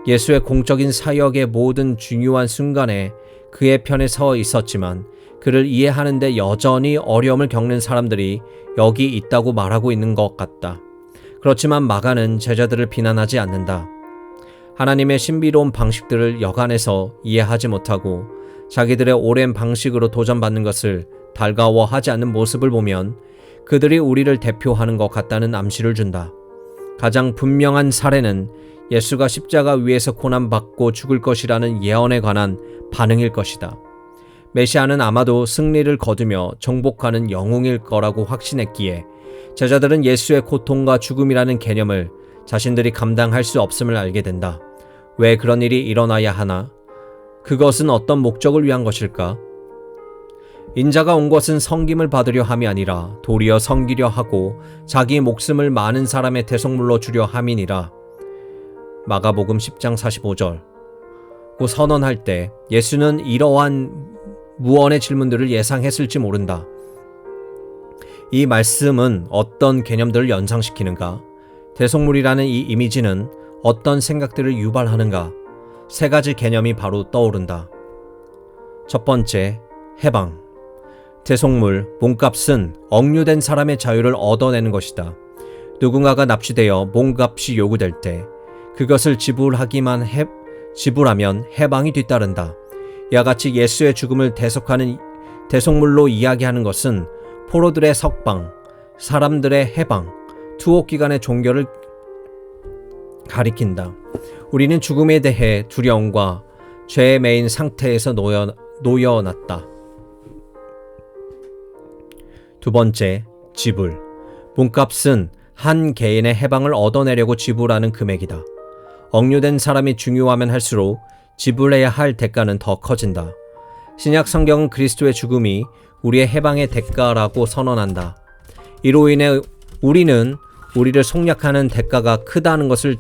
예수의 공적인 사역의 모든 중요한 순간에 그의 편에 서 있었지만 그를 이해하는 데 여전히 어려움을 겪는 사람들이 여기 있다고 말하고 있는 것 같다. 그렇지만 마가는 제자들을 비난하지 않는다. 하나님의 신비로운 방식들을 여간해서 이해하지 못하고 자기들의 오랜 방식으로 도전받는 것을 달가워하지 않는 모습을 보면 그들이 우리를 대표하는 것 같다는 암시를 준다. 가장 분명한 사례는 예수가 십자가 위에서 고난받고 죽을 것이라는 예언에 관한 반응일 것이다. 메시아는 아마도 승리를 거두며 정복하는 영웅일 거라고 확신했기에 제자들은 예수의 고통과 죽음이라는 개념을 자신들이 감당할 수 없음을 알게 된다. 왜 그런 일이 일어나야 하나? 그것은 어떤 목적을 위한 것일까? 인자가 온 것은 섬김을 받으려 함이 아니라 도리어 섬기려 하고 자기 목숨을 많은 사람의 대속물로 주려 함이니라. 마가복음 10장 45절. 고 선언할 때 예수는 이러한 무언의 질문들을 예상했을지 모른다. 이 말씀은 어떤 개념들을 연상시키는가? 대속물이라는 이 이미지는 어떤 생각들을 유발하는가? 세 가지 개념이 바로 떠오른다. 첫 번째, 해방. 대속물, 몸값은 억류된 사람의 자유를 얻어내는 것이다. 누군가가 납치되어 몸값이 요구될 때 그것을 지불하면 해방이 뒤따른다. 이와 같이 예수의 죽음을 대속물로 이야기하는 것은 포로들의 석방, 사람들의 해방, 투옥기간의 종교를 가리킨다. 우리는 죽음에 대해 두려움과 죄에 매인 상태에서 놓여놨다. 두 번째, 지불. 몸값은 한 개인의 해방을 얻어내려고 지불하는 금액이다. 억류된 사람이 중요하면 할수록 지불해야 할 대가는 더 커진다. 신약 성경은 그리스도의 죽음이 우리의 해방의 대가라고 선언한다. 이로 인해 우리는 우리를 속량하는 대가가 크다는 것을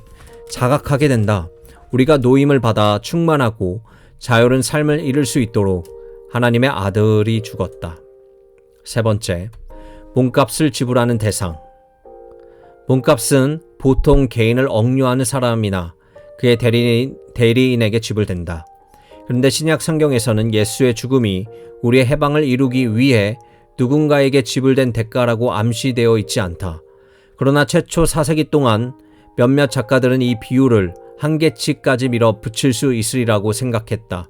자각하게 된다. 우리가 노임을 받아 충만하고 자유로운 삶을 이룰 수 있도록 하나님의 아들이 죽었다. 세 번째, 몸값을 지불하는 대상. 몸값은 보통 개인을 억류하는 사람이나 그의 대리인에게 지불된다. 그런데 신약 성경에서는 예수의 죽음이 우리의 해방을 이루기 위해 누군가에게 지불된 대가라고 암시되어 있지 않다. 그러나 최초 4세기 동안 몇몇 작가들은 이 비유를 한계치까지 밀어붙일 수 있으리라고 생각했다.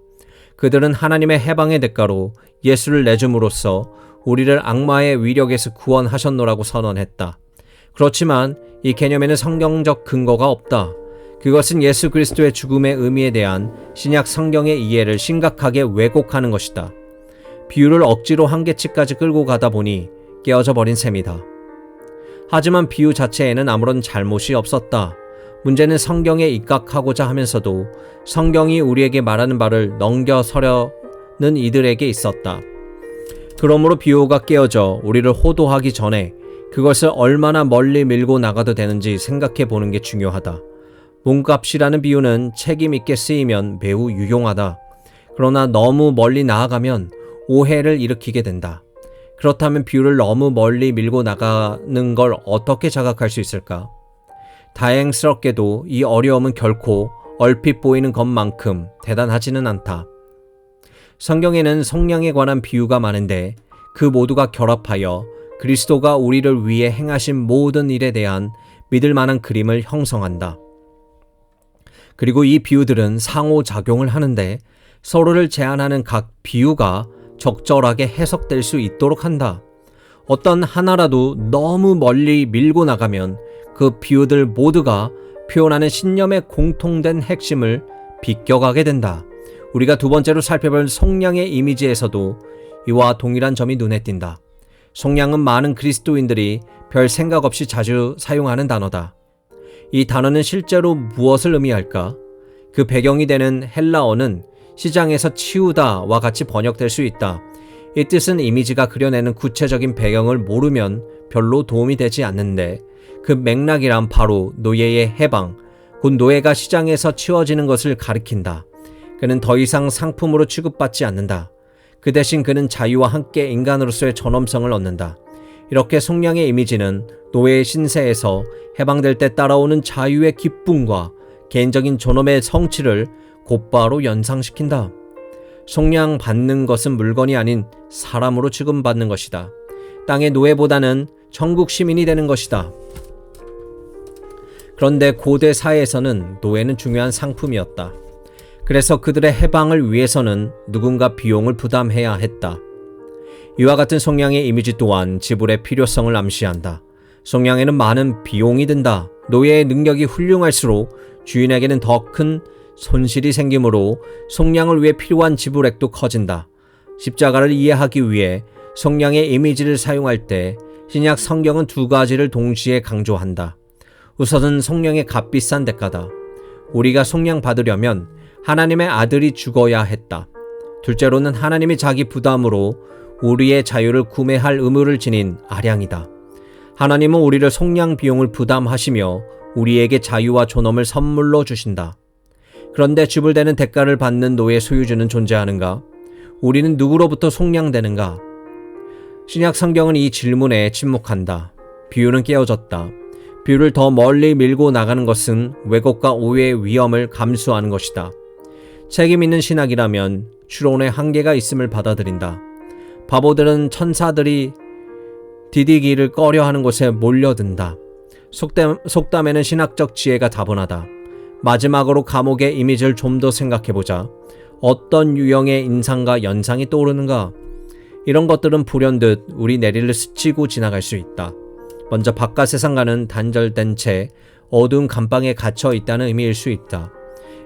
그들은 하나님의 해방의 대가로 예수를 내줌으로써 우리를 악마의 위력에서 구원하셨노라고 선언했다. 그렇지만 이 개념에는 성경적 근거가 없다. 그것은 예수 그리스도의 죽음의 의미에 대한 신약 성경의 이해를 심각하게 왜곡하는 것이다. 비유를 억지로 한계치까지 끌고 가다 보니 깨어져 버린 셈이다. 하지만 비유 자체에는 아무런 잘못이 없었다. 문제는 성경에 입각하고자 하면서도 성경이 우리에게 말하는 바를 넘겨서려는 이들에게 있었다. 그러므로 비유가 깨어져 우리를 호도하기 전에 그것을 얼마나 멀리 밀고 나가도 되는지 생각해 보는 게 중요하다. 몸값이라는 비유는 책임 있게 쓰이면 매우 유용하다. 그러나 너무 멀리 나아가면 오해를 일으키게 된다. 그렇다면 비유를 너무 멀리 밀고 나가는 걸 어떻게 자각할 수 있을까? 다행스럽게도 이 어려움은 결코 얼핏 보이는 것만큼 대단하지는 않다. 성경에는 속량에 관한 비유가 많은데 그 모두가 결합하여 그리스도가 우리를 위해 행하신 모든 일에 대한 믿을 만한 그림을 형성한다. 그리고 이 비유들은 상호작용을 하는데 서로를 제한하는 각 비유가 적절하게 해석될 수 있도록 한다. 어떤 하나라도 너무 멀리 밀고 나가면 그 비유들 모두가 표현하는 신념의 공통된 핵심을 비껴가게 된다. 우리가 두 번째로 살펴볼 속량의 이미지에서도 이와 동일한 점이 눈에 띈다. 속량은 많은 그리스도인들이 별 생각 없이 자주 사용하는 단어다. 이 단어는 실제로 무엇을 의미할까? 그 배경이 되는 헬라어는 시장에서 치우다와 같이 번역될 수 있다. 이 뜻은 이미지가 그려내는 구체적인 배경을 모르면 별로 도움이 되지 않는데 그 맥락이란 바로 노예의 해방, 곧 노예가 시장에서 치워지는 것을 가리킨다. 그는 더 이상 상품으로 취급받지 않는다. 그 대신 그는 자유와 함께 인간으로서의 전엄성을 얻는다. 이렇게 속량의 이미지는 노예의 신세에서 해방될 때 따라오는 자유의 기쁨과 개인적인 존엄의 성취를 곧바로 연상시킨다. 속량 받는 것은 물건이 아닌 사람으로 취급받는 것이다. 땅의 노예보다는 천국 시민이 되는 것이다. 그런데 고대 사회에서는 노예는 중요한 상품이었다. 그래서 그들의 해방을 위해서는 누군가 비용을 부담해야 했다. 이와 같은 속량의 이미지 또한 지불의 필요성을 암시한다. 속량에는 많은 비용이 든다. 노예의 능력이 훌륭할수록 주인에게는 더 큰 손실이 생기므로 속량을 위해 필요한 지불액도 커진다. 십자가를 이해하기 위해 속량의 이미지를 사용할 때 신약 성경은 두 가지를 동시에 강조한다. 우선은 속량의 값비싼 대가다. 우리가 속량 받으려면 하나님의 아들이 죽어야 했다. 둘째로는 하나님이 자기 부담으로 우리의 자유를 구매할 의무를 지닌 아량이다. 하나님은 우리를 속량 비용을 부담하시며 우리에게 자유와 존엄을 선물로 주신다. 그런데 지불되는 대가를 받는 노예 소유주는 존재하는가? 우리는 누구로부터 속량되는가? 신약 성경은 이 질문에 침묵한다. 비유는 깨어졌다. 비유를 더 멀리 밀고 나가는 것은 왜곡과 오해의 위험을 감수하는 것이다. 책임 있는 신학이라면 추론의 한계가 있음을 받아들인다. 바보들은 천사들이 디디기를 꺼려하는 곳에 몰려든다. 속담에는 신학적 지혜가 다분하다. 마지막으로 감옥의 이미지를 좀 더 생각해보자. 어떤 유형의 인상과 연상이 떠오르는가? 이런 것들은 불현듯 우리 내리를 스치고 지나갈 수 있다. 먼저 바깥 세상과는 단절된 채 어두운 감방에 갇혀 있다는 의미일 수 있다.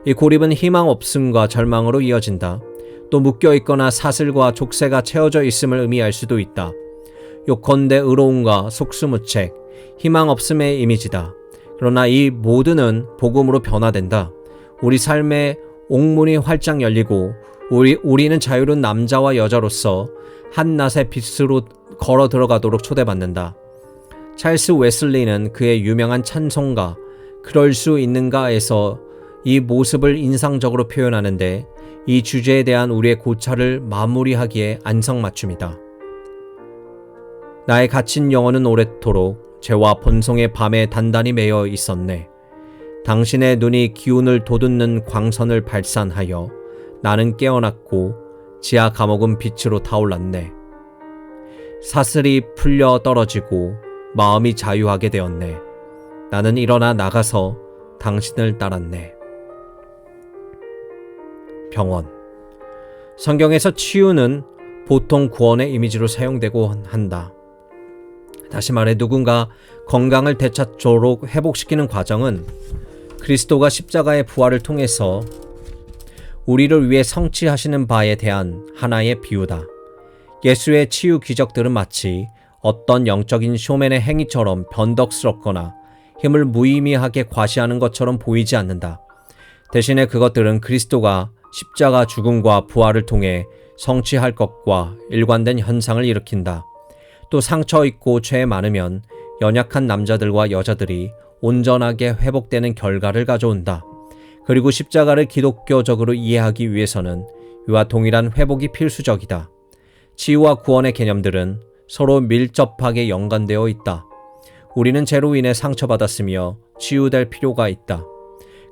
이 고립은 희망 없음과 절망으로 이어진다. 또 묶여있거나 사슬과 족쇄가 채워져 있음을 의미할 수도 있다. 요컨대 의로움과 속수무책, 희망 없음의 이미지다. 그러나 이 모두는 복음으로 변화된다. 우리 삶의 옥문이 활짝 열리고 우리는 자유로운 남자와 여자로서 한낮의 빛으로 걸어 들어가도록 초대받는다. 찰스 웨슬리는 그의 유명한 찬송가 그럴 수 있는가에서 이 모습을 인상적으로 표현하는데 이 주제에 대한 우리의 고찰을 마무리하기에 안성맞춤이다. 나의 갇힌 영혼은 오랫도록 죄와 본성의 밤에 단단히 매여 있었네. 당신의 눈이 기운을 돋우는 광선을 발산하여 나는 깨어났고 지하 감옥은 빛으로 타올랐네. 사슬이 풀려 떨어지고 마음이 자유하게 되었네. 나는 일어나 나가서 당신을 따랐네. 병원. 성경에서 치유는 보통 구원의 이미지로 사용되고 한다. 다시 말해 누군가 건강을 되찾도록 회복시키는 과정은 그리스도가 십자가의 부활을 통해서 우리를 위해 성취하시는 바에 대한 하나의 비유다. 예수의 치유 기적들은 마치 어떤 영적인 쇼맨의 행위처럼 변덕스럽거나 힘을 무의미하게 과시하는 것처럼 보이지 않는다. 대신에 그것들은 그리스도가 십자가 죽음과 부활을 통해 성취할 것과 일관된 현상을 일으킨다. 또 상처 있고 죄 많으면 연약한 남자들과 여자들이 온전하게 회복되는 결과를 가져온다. 그리고 십자가를 기독교적으로 이해하기 위해서는 이와 동일한 회복이 필수적이다. 치유와 구원의 개념들은 서로 밀접하게 연관되어 있다. 우리는 죄로 인해 상처받았으며 치유될 필요가 있다.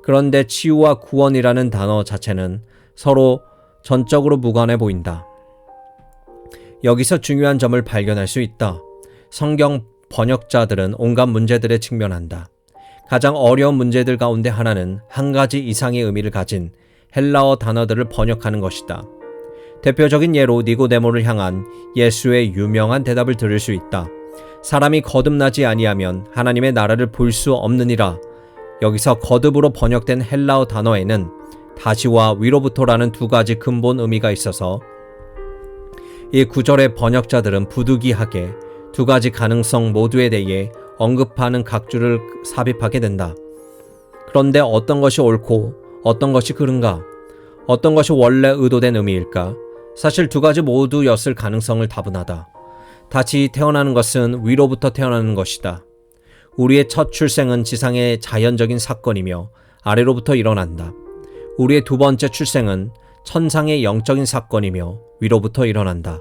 그런데 치유와 구원이라는 단어 자체는 서로 전적으로 무관해 보인다. 여기서 중요한 점을 발견할 수 있다. 성경 번역자들은 온갖 문제들에 직면한다. 가장 어려운 문제들 가운데 하나는 한 가지 이상의 의미를 가진 헬라어 단어들을 번역하는 것이다. 대표적인 예로 니고데모를 향한 예수의 유명한 대답을 들을 수 있다. 사람이 거듭나지 아니하면 하나님의 나라를 볼 수 없느니라. 여기서 거듭으로 번역된 헬라어 단어에는 다시와 위로부터라는 두 가지 근본 의미가 있어서 이 구절의 번역자들은 부득이하게 두 가지 가능성 모두에 대해 언급하는 각주를 삽입하게 된다. 그런데 어떤 것이 옳고 어떤 것이 그른가? 어떤 것이 원래 의도된 의미일까? 사실 두 가지 모두였을 가능성을 다분하다. 다시 태어나는 것은 위로부터 태어나는 것이다. 우리의 첫 출생은 지상의 자연적인 사건이며 아래로부터 일어난다. 우리의 두 번째 출생은 천상의 영적인 사건이며 위로부터 일어난다.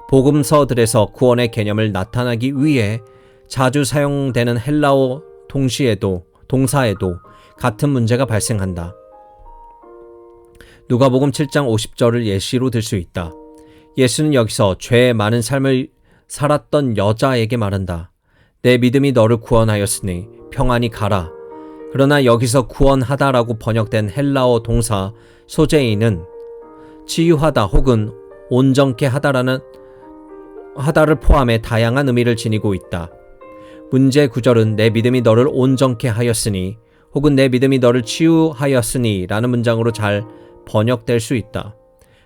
복음서들에서 구원의 개념을 나타나기 위해 자주 사용되는 헬라어 동사에도 같은 문제가 발생한다. 누가복음 7장 50절을 예시로 들 수 있다. 예수는 여기서 죄 많은 삶을 살았던 여자에게 말한다. 내 믿음이 너를 구원하였으니 평안히 가라. 그러나 여기서 구원하다라고 번역된 헬라어 동사 소제인은 치유하다 혹은 온전케 하다를 포함해 다양한 의미를 지니고 있다. 문제 구절은 내 믿음이 너를 온전케 하였으니 혹은 내 믿음이 너를 치유하였으니 라는 문장으로 잘 번역될 수 있다.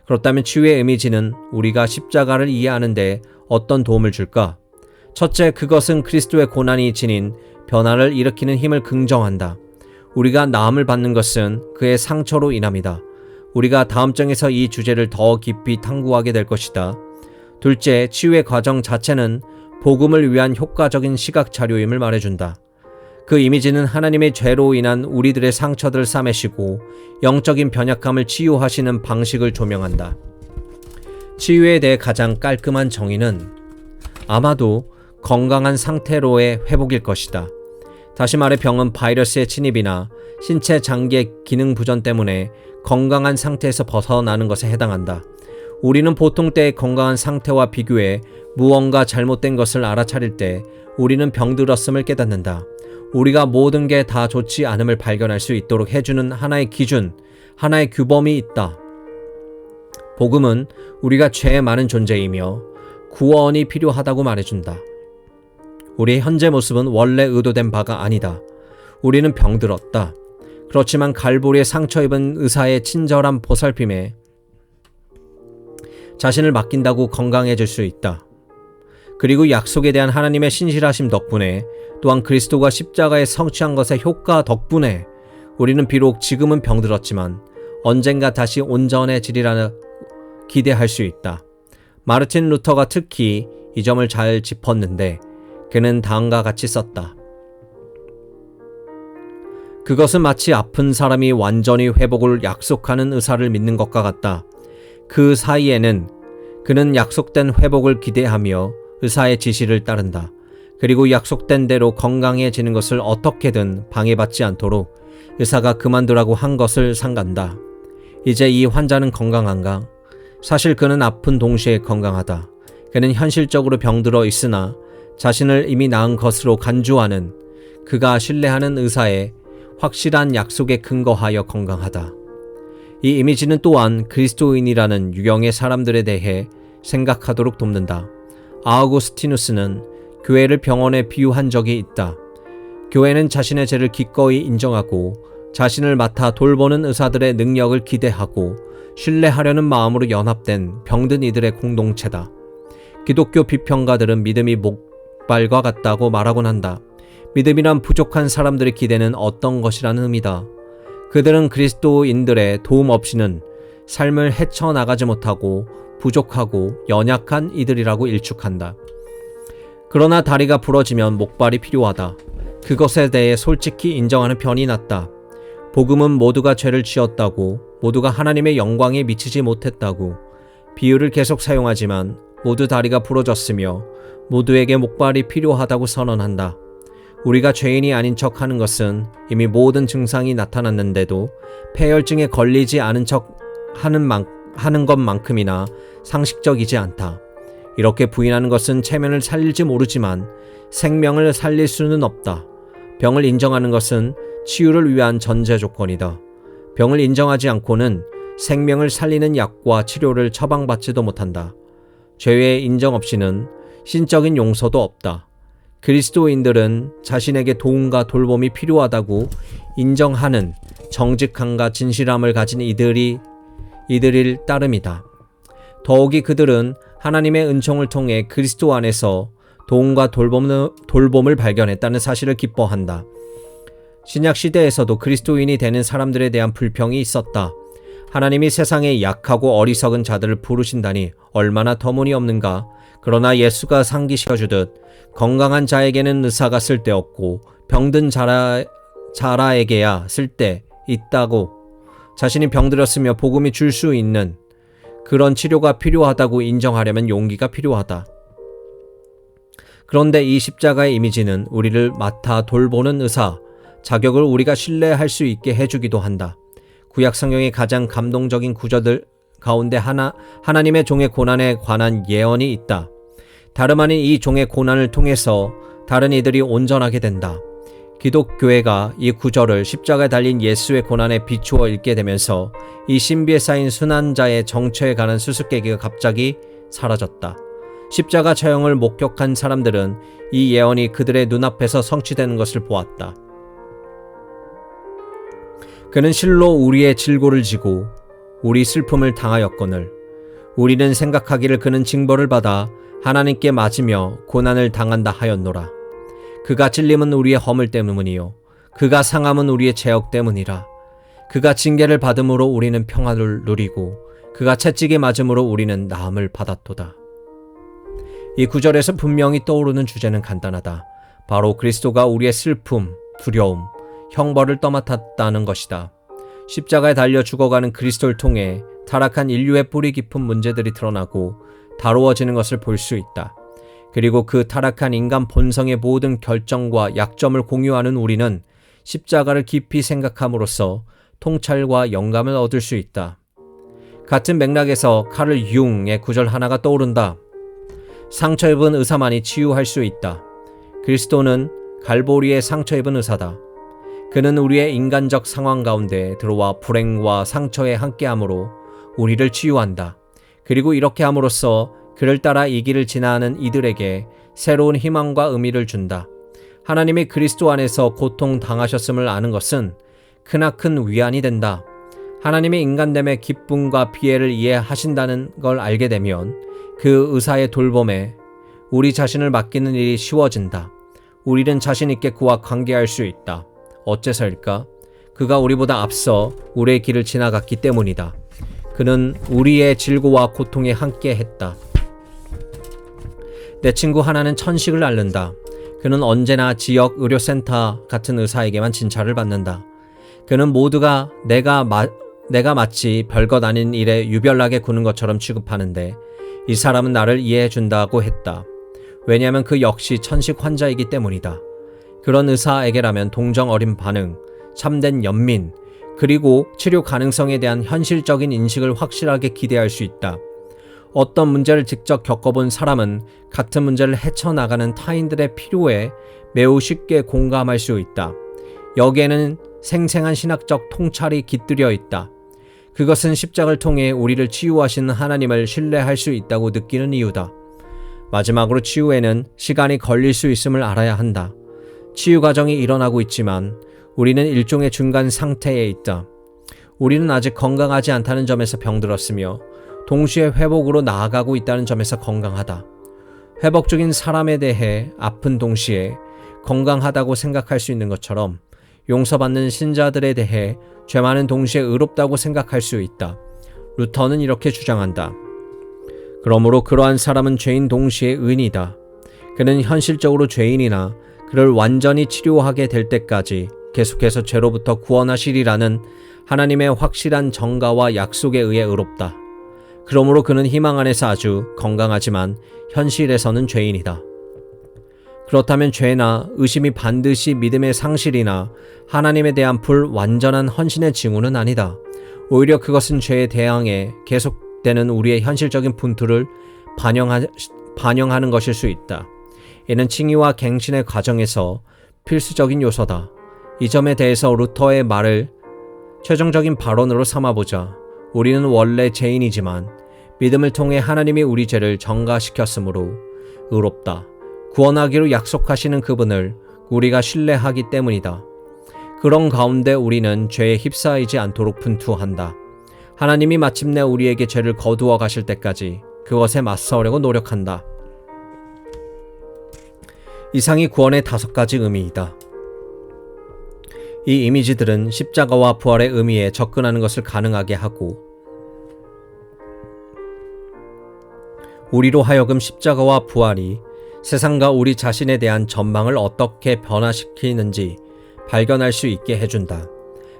그렇다면 치유의 이미지는 우리가 십자가를 이해하는 데 어떤 도움을 줄까? 첫째, 그것은 그리스도의 고난이 지닌 변화를 일으키는 힘을 긍정한다. 우리가 나음을 받는 것은 그의 상처로 인함이다. 우리가 다음 장에서 이 주제를 더 깊이 탐구하게 될 것이다. 둘째, 치유의 과정 자체는 복음을 위한 효과적인 시각 자료임을 말해준다. 그 이미지는 하나님의 죄로 인한 우리들의 상처들을 싸매시고 영적인 변약함을 치유하시는 방식을 조명한다. 치유에 대해 가장 깔끔한 정의는 아마도 건강한 상태로의 회복일 것이다. 다시 말해 병은 바이러스의 침입이나 신체 장기의 기능 부전 때문에 건강한 상태에서 벗어나는 것에 해당한다. 우리는 보통 때의 건강한 상태와 비교해 무언가 잘못된 것을 알아차릴 때 우리는 병들었음을 깨닫는다. 우리가 모든 게 다 좋지 않음을 발견할 수 있도록 해주는 하나의 기준, 하나의 규범이 있다. 복음은 우리가 죄 많은 존재이며 구원이 필요하다고 말해준다. 우리의 현재 모습은 원래 의도된 바가 아니다. 우리는 병들었다. 그렇지만 갈보리에 상처 입은 의사의 친절한 보살핌에 자신을 맡긴다고 건강해질 수 있다. 그리고 약속에 대한 하나님의 신실하심 덕분에 또한 그리스도가 십자가에 성취한 것의 효과 덕분에 우리는 비록 지금은 병들었지만 언젠가 다시 온전해지리라 기대할 수 있다. 마르틴 루터가 특히 이 점을 잘 짚었는데 그는 다음과 같이 썼다. 그것은 마치 아픈 사람이 완전히 회복을 약속하는 의사를 믿는 것과 같다. 그 사이에는 그는 약속된 회복을 기대하며 의사의 지시를 따른다. 그리고 약속된 대로 건강해지는 것을 어떻게든 방해받지 않도록 의사가 그만두라고 한 것을 상간다. 이제 이 환자는 건강한가? 사실 그는 아픈 동시에 건강하다. 그는 현실적으로 병들어 있으나 자신을 이미 나은 것으로 간주하는 그가 신뢰하는 의사의 확실한 약속에 근거하여 건강하다. 이 이미지는 또한 그리스도인이라는 유형의 사람들에 대해 생각하도록 돕는다. 아우구스티누스는 교회를 병원에 비유한 적이 있다. 교회는 자신의 죄를 기꺼이 인정하고 자신을 맡아 돌보는 의사들의 능력을 기대하고 신뢰하려는 마음으로 연합된 병든 이들의 공동체다. 기독교 비평가들은 믿음이 목발과 같다고 말하곤 한다. 믿음이란 부족한 사람들의 기대는 어떤 것이라는 의미다. 그들은 그리스도인들의 도움 없이는 삶을 헤쳐나가지 못하고 부족하고 연약한 이들이라고 일축한다. 그러나 다리가 부러지면 목발이 필요하다. 그것에 대해 솔직히 인정하는 편이 낫다. 복음은 모두가 죄를 지었다고, 모두가 하나님의 영광에 미치지 못했다고 비유를 계속 사용하지만 모두 다리가 부러졌으며 모두에게 목발이 필요하다고 선언한다. 우리가 죄인이 아닌 척 하는 것은 이미 모든 증상이 나타났는데도 폐혈증에 걸리지 않은 척 하는 것만큼이나 상식적이지 않다. 이렇게 부인하는 것은 체면을 살릴지 모르지만 생명을 살릴 수는 없다. 병을 인정하는 것은 치유를 위한 전제 조건이다. 병을 인정하지 않고는 생명을 살리는 약과 치료를 처방받지도 못한다. 죄의 인정 없이는 신적인 용서도 없다. 그리스도인들은 자신에게 도움과 돌봄이 필요하다고 인정하는 정직함과 진실함을 가진 이들일 따름이다. 더욱이 그들은 하나님의 은총을 통해 그리스도 안에서 도움과 돌봄을 발견했다는 사실을 기뻐한다. 신약 시대에서도 그리스도인이 되는 사람들에 대한 불평이 있었다. 하나님이 세상에 약하고 어리석은 자들을 부르신다니 얼마나 터무니없는가. 그러나 예수가 상기시켜주듯 건강한 자에게는 의사가 쓸데없고 병든 자라에게야 쓸데 있다고, 자신이 병들었으며 복음이 줄 수 있는 그런 치료가 필요하다고 인정하려면 용기가 필요하다. 그런데 이 십자가의 이미지는 우리를 맡아 돌보는 의사 자격을 우리가 신뢰할 수 있게 해주기도 한다. 구약 성경의 가장 감동적인 구절들 가운데 하나님의 종의 고난에 관한 예언이 있다. 다름 아닌 이 종의 고난을 통해서 다른 이들이 온전하게 된다. 기독교회가 이 구절을 십자가에 달린 예수의 고난에 비추어 읽게 되면서 이 신비에 쌓인 순환자의 정체에 관한 수수께끼가 갑자기 사라졌다. 십자가 처형을 목격한 사람들은 이 예언이 그들의 눈앞에서 성취되는 것을 보았다. 그는 실로 우리의 질고를 지고 우리 슬픔을 당하였거늘 우리는 생각하기를 그는 징벌을 받아 하나님께 맞으며 고난을 당한다 하였노라. 그가 찔림은 우리의 허물 때문이요 그가 상함은 우리의 죄악 때문이라. 그가 징계를 받음으로 우리는 평화를 누리고 그가 채찍에 맞음으로 우리는 나음을 받았도다. 이 구절에서 분명히 떠오르는 주제는 간단하다. 바로 그리스도가 우리의 슬픔, 두려움, 형벌을 떠맡았다는 것이다. 십자가에 달려 죽어가는 그리스도를 통해 타락한 인류의 뿌리 깊은 문제들이 드러나고 다루어지는 것을 볼 수 있다. 그리고 그 타락한 인간 본성의 모든 결정과 약점을 공유하는 우리는 십자가를 깊이 생각함으로써 통찰과 영감을 얻을 수 있다. 같은 맥락에서 카를 융의 구절 하나가 떠오른다. 상처 입은 의사만이 치유할 수 있다. 그리스도는 갈보리에 상처 입은 의사다. 그는 우리의 인간적 상황 가운데 들어와 불행과 상처에 함께함으로 우리를 치유한다. 그리고 이렇게 함으로써 그를 따라 이 길을 지나는 이들에게 새로운 희망과 의미를 준다. 하나님이 그리스도 안에서 고통당하셨음을 아는 것은 크나큰 위안이 된다. 하나님이 인간됨의 기쁨과 피해를 이해하신다는 걸 알게 되면 그 의사의 돌봄에 우리 자신을 맡기는 일이 쉬워진다. 우리는 자신 있게 그와 관계할 수 있다. 어째서일까? 그가 우리보다 앞서 우리의 길을 지나갔기 때문이다. 그는 우리의 질고와 고통에 함께 했다. 내 친구 하나는 천식을 앓는다. 그는 언제나 지역 의료센터 같은 의사에게만 진찰을 받는다. 그는 모두가 내가 마치 별것 아닌 일에 유별나게 구는 것처럼 취급하는데 이 사람은 나를 이해해 준다고 했다. 왜냐하면 그 역시 천식 환자이기 때문이다. 그런 의사에게라면 동정 어린 반응, 참된 연민, 그리고 치료 가능성에 대한 현실적인 인식을 확실하게 기대할 수 있다. 어떤 문제를 직접 겪어본 사람은 같은 문제를 헤쳐나가는 타인들의 필요에 매우 쉽게 공감할 수 있다. 여기에는 생생한 신학적 통찰이 깃들여 있다. 그것은 십자가를 통해 우리를 치유하시는 하나님을 신뢰할 수 있다고 느끼는 이유다. 마지막으로 치유에는 시간이 걸릴 수 있음을 알아야 한다. 치유 과정이 일어나고 있지만 우리는 일종의 중간 상태에 있다. 우리는 아직 건강하지 않다는 점에서 병들었으며 동시에 회복으로 나아가고 있다는 점에서 건강하다. 회복적인 사람에 대해 아픈 동시에 건강하다고 생각할 수 있는 것처럼 용서받는 신자들에 대해 죄 많은 동시에 의롭다고 생각할 수 있다. 루터는 이렇게 주장한다. 그러므로 그러한 사람은 죄인 동시에 의인이다. 그는 현실적으로 죄인이나 그를 완전히 치료하게 될 때까지 계속해서 죄로부터 구원하시리라는 하나님의 확실한 정가와 약속에 의해 의롭다. 그러므로 그는 희망 안에서 아주 건강하지만 현실에서는 죄인이다. 그렇다면 죄나 의심이 반드시 믿음의 상실이나 하나님에 대한 불완전한 헌신의 징후는 아니다. 오히려 그것은 죄에 대항해 계속되는 우리의 현실적인 분투를 반영하는 것일 수 있다. 이는 칭의와 갱신의 과정에서 필수적인 요소다. 이 점에 대해서 루터의 말을 최종적인 발언으로 삼아보자. 우리는 원래 죄인이지만 믿음을 통해 하나님이 우리 죄를 정가시켰으므로 의롭다. 구원하기로 약속하시는 그분을 우리가 신뢰하기 때문이다. 그런 가운데 우리는 죄에 휩싸이지 않도록 분투한다. 하나님이 마침내 우리에게 죄를 거두어 가실 때까지 그것에 맞서려고 노력한다. 이상이 구원의 5가지 의미이다. 이 이미지들은 십자가와 부활의 의미에 접근하는 것을 가능하게 하고 우리로 하여금 십자가와 부활이 세상과 우리 자신에 대한 전망을 어떻게 변화시키는지 발견할 수 있게 해준다.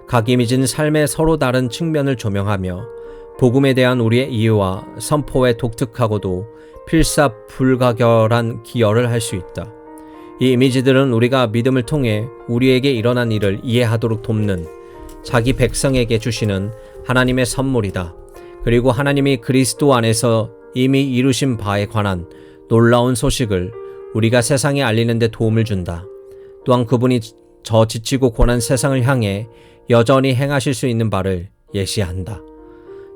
각 이미지는 삶의 서로 다른 측면을 조명하며 복음에 대한 우리의 이해와 선포에 독특하고도 필사불가결한 기여를 할 수 있다. 이 이미지들은 우리가 믿음을 통해 우리에게 일어난 일을 이해하도록 돕는 자기 백성에게 주시는 하나님의 선물이다. 그리고 하나님이 그리스도 안에서 이미 이루신 바에 관한 놀라운 소식을 우리가 세상에 알리는 데 도움을 준다. 또한 그분이 저 지치고 고난 세상을 향해 여전히 행하실 수 있는 바를 예시한다.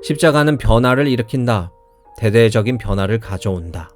십자가는 변화를 일으킨다. 대대적인 변화를 가져온다.